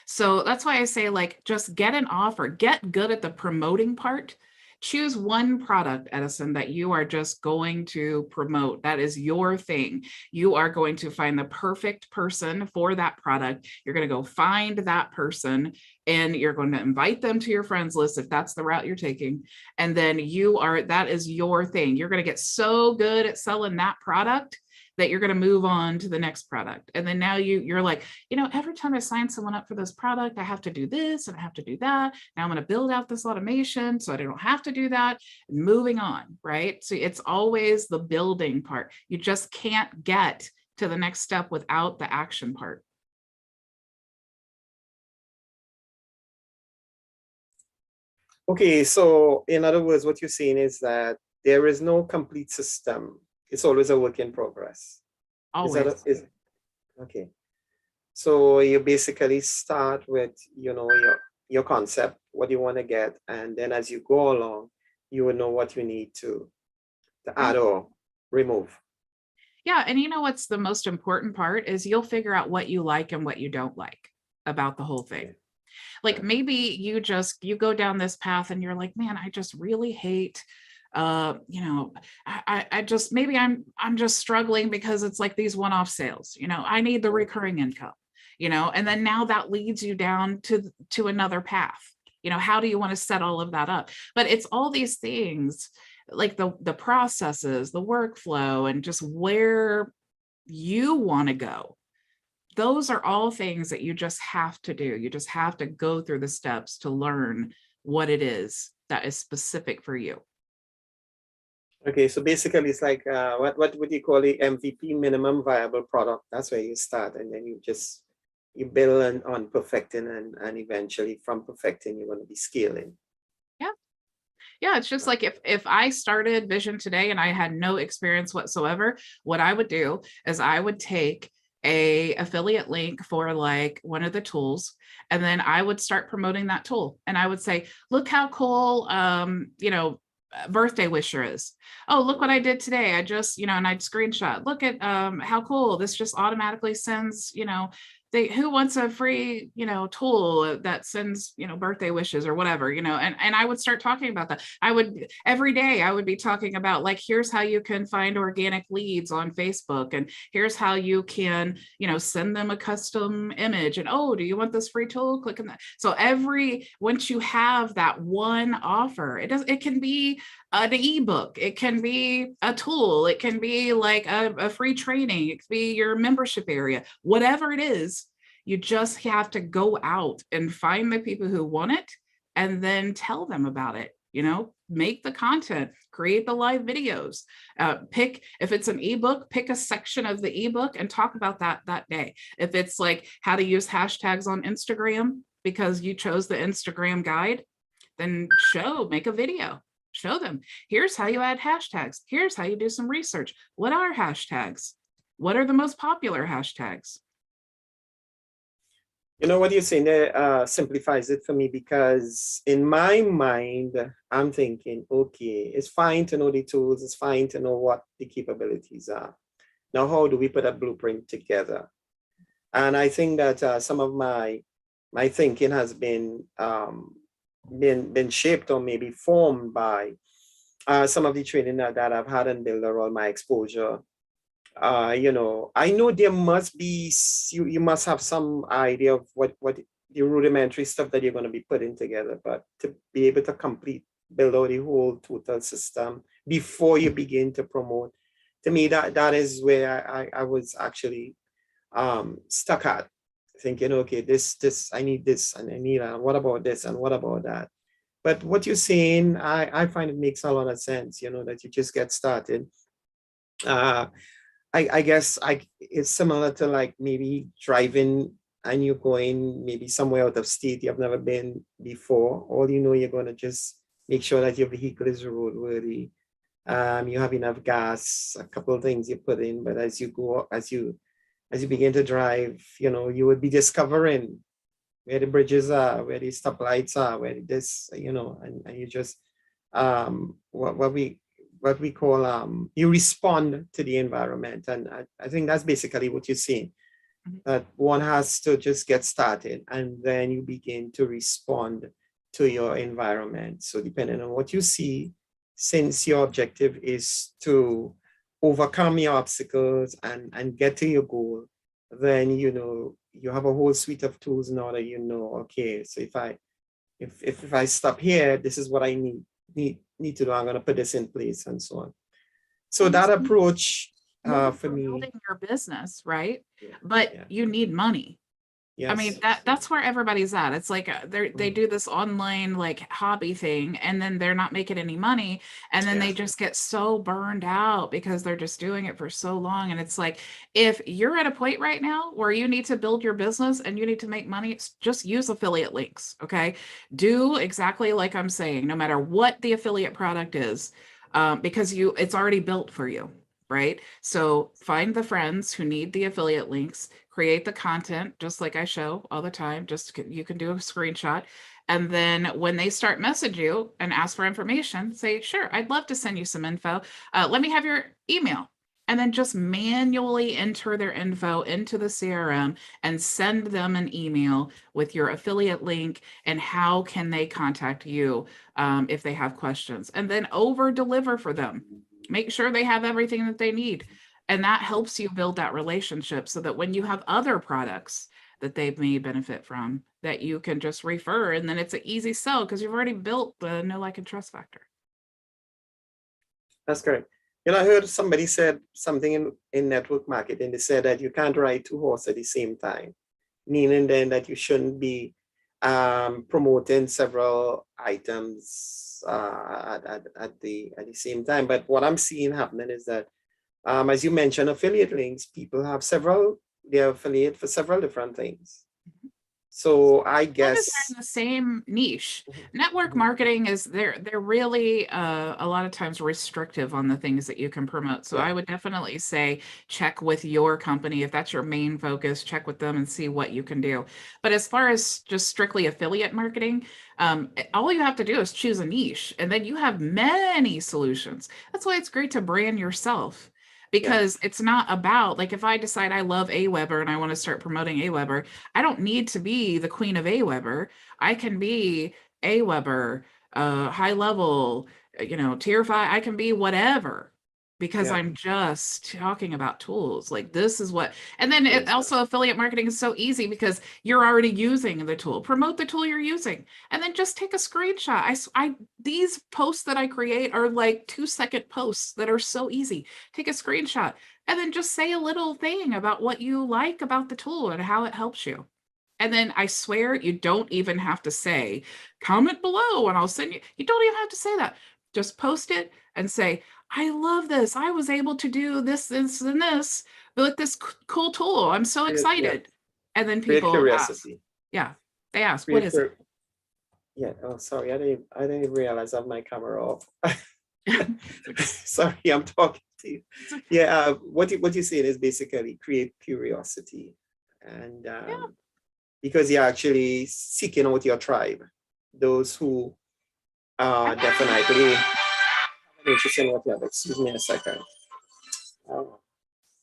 So that's why I say, like, just get an offer, get good at the promoting part. Choose one product, Edison, that you are just going to promote. That is your thing. You are going to find the perfect person for that product. You're going to go find that person and you're going to invite them to your friends list if that's the route you're taking. And then that is your thing. You're going to get so good at selling that product that you're going to move on to the next product. And then now you're like, every time I sign someone up for this product, I have to do this and I have to do that. Now I'm going to build out this automation so I don't have to do that. Moving on, right? So it's always the building part. You just can't get to the next step without the action part. Okay, so in other words, what you're saying is that there is no complete system. It's always a work in progress. Always. Okay. So you basically start with, your concept, what you want to get, and then as you go along, you will know what you need to add or remove. Yeah, and what's the most important part is you'll figure out what you like and what you don't like about the whole thing. Like maybe you go down this path and you're like, man, I just really hate I just, maybe I'm just struggling because it's like these one-off sales, I need the recurring income, and then now that leads you down to another path. How do you want to set all of that up? But it's all these things like the processes, the workflow, and just where you want to go. Those are all things that you just have to do. You just have to go through the steps to learn what it is that is specific for you. Okay, so basically it's like, what would you call it? MVP, minimum viable product. That's where you start, and then you build on perfecting, and eventually from perfecting, you're going to be scaling. Yeah, it's just like if I started Vision today and I had no experience whatsoever, what I would do is I would take a affiliate link for like one of the tools, and then I would start promoting that tool. And I would say, look how cool, birthday wisher is. Oh, look what I did today. I just, and I'd screenshot, look at how cool this just automatically sends, who wants a free, tool that sends, birthday wishes or whatever, and I would start talking about that. Every day I would be talking about like, here's how you can find organic leads on Facebook. And here's how you can, send them a custom image. And, oh, do you want this free tool? Click on that. So once you have that one offer, it can be an ebook, it can be a tool, it can be like a free training, it could be your membership area, whatever it is. You just have to go out and find the people who want it and then tell them about it. Make the content, create the live videos, if it's an ebook, pick a section of the ebook and talk about that day. If it's like how to use hashtags on Instagram because you chose the Instagram guide, then make a video. Show them, here's how you add hashtags. Here's how you do some research. What are hashtags? What are the most popular hashtags? What you're saying there simplifies it for me, because in my mind, I'm thinking, okay, it's fine to know the tools. It's fine to know what the capabilities are. Now, how do we put a blueprint together? And I think that some of my thinking has been shaped or maybe formed by some of the training that I've had and built around my exposure. I know there must be, you must have some idea of what the rudimentary stuff that you're going to be putting together, but to be able to build out the whole total system before you begin to promote, to me, that is where I was actually stuck at, thinking, okay, this, I need this, and I need, what about this, and what about that? But what you're saying, I find it makes a lot of sense, that you just get started. I guess it's similar to like maybe driving and you're going maybe somewhere out of state you've never been before. All you're going to just make sure that your vehicle is roadworthy. You have enough gas, a couple of things you put in, but as you begin to drive, you would be discovering where the bridges are, where the stoplights are, where this, and you just what we call you respond to the environment. And I think that's basically what you're saying. that one has to just get started, and then you begin to respond to your environment. So depending on what you see, since your objective is to overcome your obstacles and get to your goal, then you have a whole suite of tools now that okay, so if I stop here, this is what I need to do. I'm going to put this in place and so on. So that approach for me, building your business, right? Yeah, But yeah. you need money. Yes. I mean, that's where everybody's at. It's like they do this online like hobby thing, and then they're not making any money, and then Yeah. they just get so burned out because they're just doing it for so long. And it's like, if you're at a point right now where you need to build your business and you need to make money, just use affiliate links. Okay, do exactly like I'm saying, no matter what the affiliate product is, because it's already built for you. Right? So find the friends who need the affiliate links, create the content, just like I show all the time, you can do a screenshot. And then when they start message you and ask for information, say, sure, I'd love to send you some info. Let me have your email. And then just manually enter their info into the CRM and send them an email with your affiliate link and how can they contact you if they have questions. And then over deliver for them. Make sure they have everything that they need. And that helps you build that relationship so that when you have other products that they may benefit from, that you can just refer, and then it's an easy sell because you've already built the know, like, and trust factor. That's correct. I heard somebody said something in network marketing. They said that you can't ride two horses at the same time, meaning then that you shouldn't be promoting several items at the same time. But what I'm seeing happening is that, as you mentioned, affiliate links, people have they're affiliate for several different things. So I guess they're in the same niche. Network marketing is they're really a lot of times restrictive on the things that you can promote. So I would definitely say check with your company. If that's your main focus, check with them and see what you can do. But as far as just strictly affiliate marketing, all you have to do is choose a niche, and then you have many solutions. That's why it's great to brand yourself. Because it's not about, like, if I decide I love AWeber and I want to start promoting AWeber, I don't need to be the queen of AWeber. I can be AWeber, HighLevel, tier 5. I can be whatever, because I'm just talking about tools. Like, this is what, and then it also, affiliate marketing is so easy because you're already using the tool. Promote the tool you're using, and then just take a screenshot. These posts that I create are like 2-second posts that are so easy. Take a screenshot and then just say a little thing about what you like about the tool and how it helps you. And then I swear you don't even have to say, comment below and I'll send you. You don't even have to say that. Just post it and say, I love this. I was able to do this, this, and this with this cool tool. I'm so excited. And then people ask. Yeah, they ask, what is it? Yeah. Oh, sorry. I didn't realize I have my camera off. Sorry, I'm talking to you. Yeah. What you saying is basically create curiosity, and because you're actually seeking out your tribe, those who are definitely interested in what you have. Excuse me a second. Oh,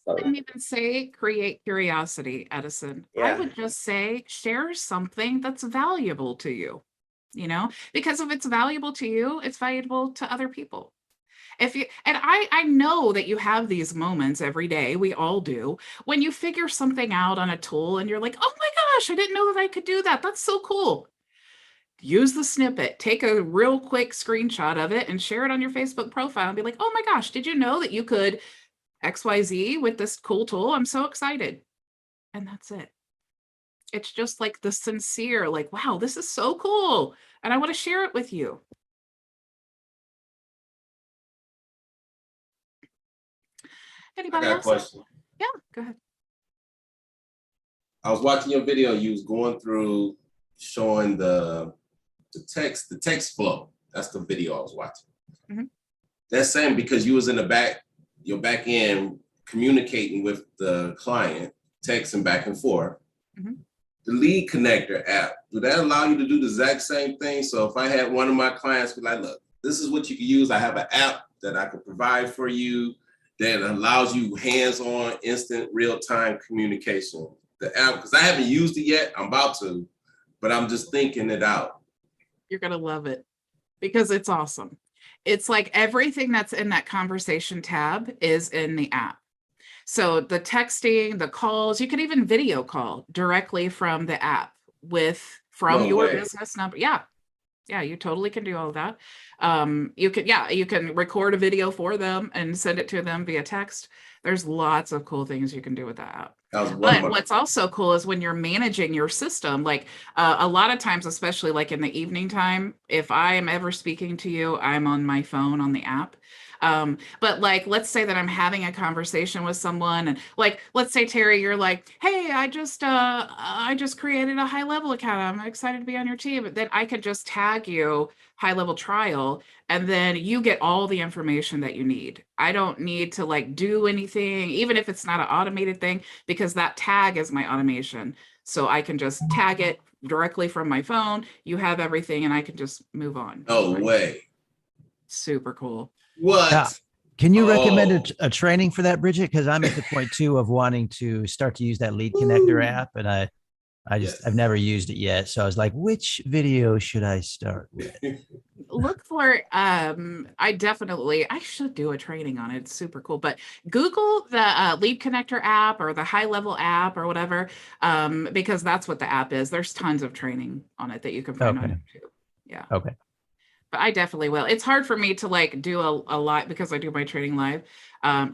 I didn't even say create curiosity, Edison. I would just say share something that's valuable to you, because if it's valuable to you, it's valuable to other people. I know that you have these moments every day, we all do, when you figure something out on a tool and you're like, oh my gosh, I didn't know that I could do that. That's so cool. Use the snippet, take a real quick screenshot of it and share it on your Facebook profile and be like, oh my gosh, did you know that you could XYZ with this cool tool? I'm so excited. And that's it. It's just like the sincere, like, wow, this is so cool. And I want to share it with you. Anybody else? Question. Yeah, go ahead. I was watching your video. You was going through showing the text flow. That's the video I was watching. Mm-hmm. That's same because you was in your back end communicating with the client, texting back and forth. Mm-hmm. The LeadConnector app, do that allow you to do the exact same thing? So if I had one of my clients be like, look, this is what you can use. I have an app that I could provide for you that allows you hands-on, instant, real-time communication. the app because I haven't used it yet. I'm about to, but I'm just thinking it out. You're going to love it because it's awesome. It's like everything that's in that conversation tab is in the app. So the texting, the calls, you can even video call directly from the app from No your way. business number. Yeah. Yeah, you totally can do all of that. You can record a video for them and send it to them via text. There's lots of cool things you can do with that app. But what's also cool is when you're managing your system, like a lot of times, especially like in the evening time, if I am ever speaking to you, I'm on my phone on the app. But like, let's say that I'm having a conversation with someone and like, let's say Terry, you're like, hey, I just created a HighLevel account. I'm excited to be on your team. But then I could just tag you HighLevel trial, and then you get all the information that you need. I don't need to like do anything, even if it's not an automated thing, because that tag is my automation. So I can just tag it directly from my phone. You have everything and I can just move on. No way. Super cool. What? Yeah. Can you recommend a training for that, Bridget? Because I'm at the point too of wanting to start to use that LeadConnector app, and I've never used it yet. So I was like, which video should I start with? Look for I should do a training on it. It's super cool. But Google the LeadConnector app or the HighLevel app or whatever, because that's what the app is. There's tons of training on it that you can find on YouTube. Yeah. Okay. But I definitely will. It's hard for me to like do a lot because I do my training live,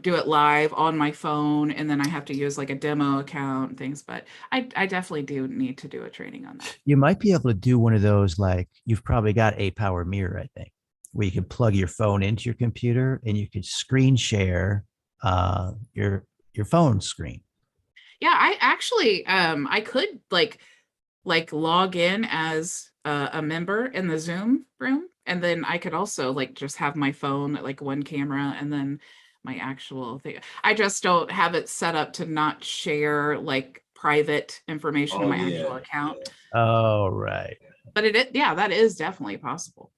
do it live on my phone, and then I have to use like a demo account and things. But I definitely do need to do a training on that. You might be able to do one of those, like you've probably got a power mirror, I think, where you can plug your phone into your computer and you could screen share your phone screen. Yeah, I actually I could like log in as a member in the Zoom room. And then I could also like just have my phone at like one camera and then my actual thing. I just don't have it set up to not share like private information in my actual account. Oh, right. But that is definitely possible.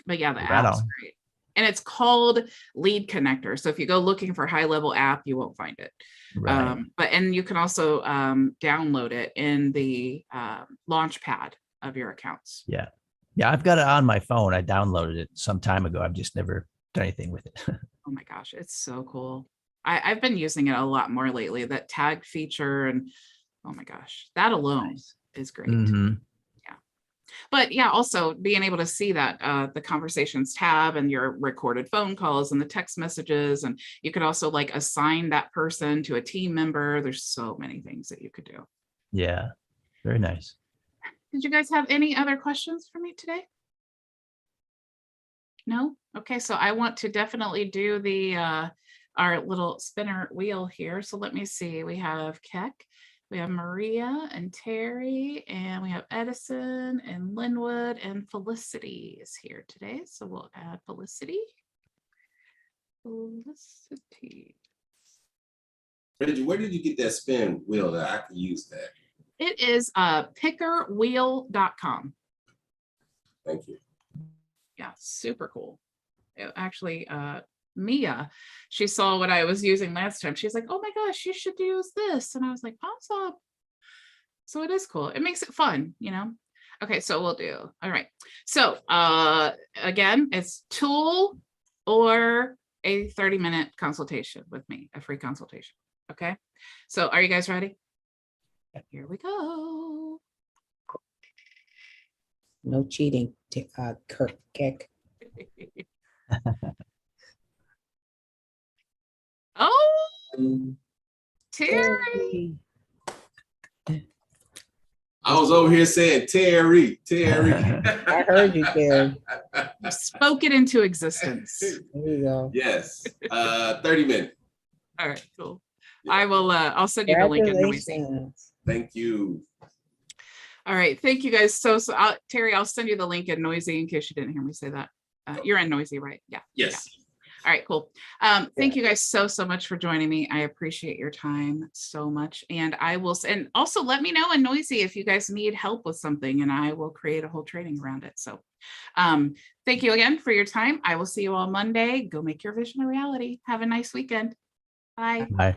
But yeah, the app's great. And it's called LeadConnector. So if you go looking for HighLevel app, you won't find it. Right. And you can also download it in the launch pad of your accounts. Yeah. Yeah, I've got it on my phone. I downloaded it some time ago. I've just never done anything with it. Oh my gosh, it's so cool. I've been using it a lot more lately, that tag feature, and oh my gosh, that alone is great. Mm-hmm. Yeah. But yeah, also being able to see that the conversations tab and your recorded phone calls and the text messages, and you could also like assign that person to a team member. There's so many things that you could do. Yeah, very nice. Did you guys have any other questions for me today? No? Okay, so I want to definitely do the our little spinner wheel here. So let me see. We have Keck, we have Maria and Terry, and we have Edison and Linwood, and Felicity is here today. So we'll add Felicity. Bridget, where did you get that spin wheel that I can use that? It is pickerwheel.com. Thank you. Yeah, super cool. Actually, Mia, she saw what I was using last time. She's like, oh my gosh, you should use this. And I was like, awesome. So it is cool. It makes it fun, you know? Okay, so we'll do. All right. So again, it's tool or a 30-minute consultation with me, a free consultation. Okay. So are you guys ready? Here we go. No cheating, Keck. Oh, Terry. I was over here saying Terry. I heard you, Terry. You spoke it into existence. There you go. Yes. 30 minutes. All right, cool. I will I'll send you the link in Noisy. Thank you. All right, thank you guys. So Terry, I'll send you the link in Noisy in case you didn't hear me say that. You're in Noisy, right? Yeah. Yes. Yeah. All right, cool. Thank you guys so much for joining me. I appreciate your time so much. And I will, and also let me know in Noisy if you guys need help with something, and I will create a whole training around it. So thank you again for your time. I will see you all Monday. Go make your vision a reality. Have a nice weekend. Bye. Bye.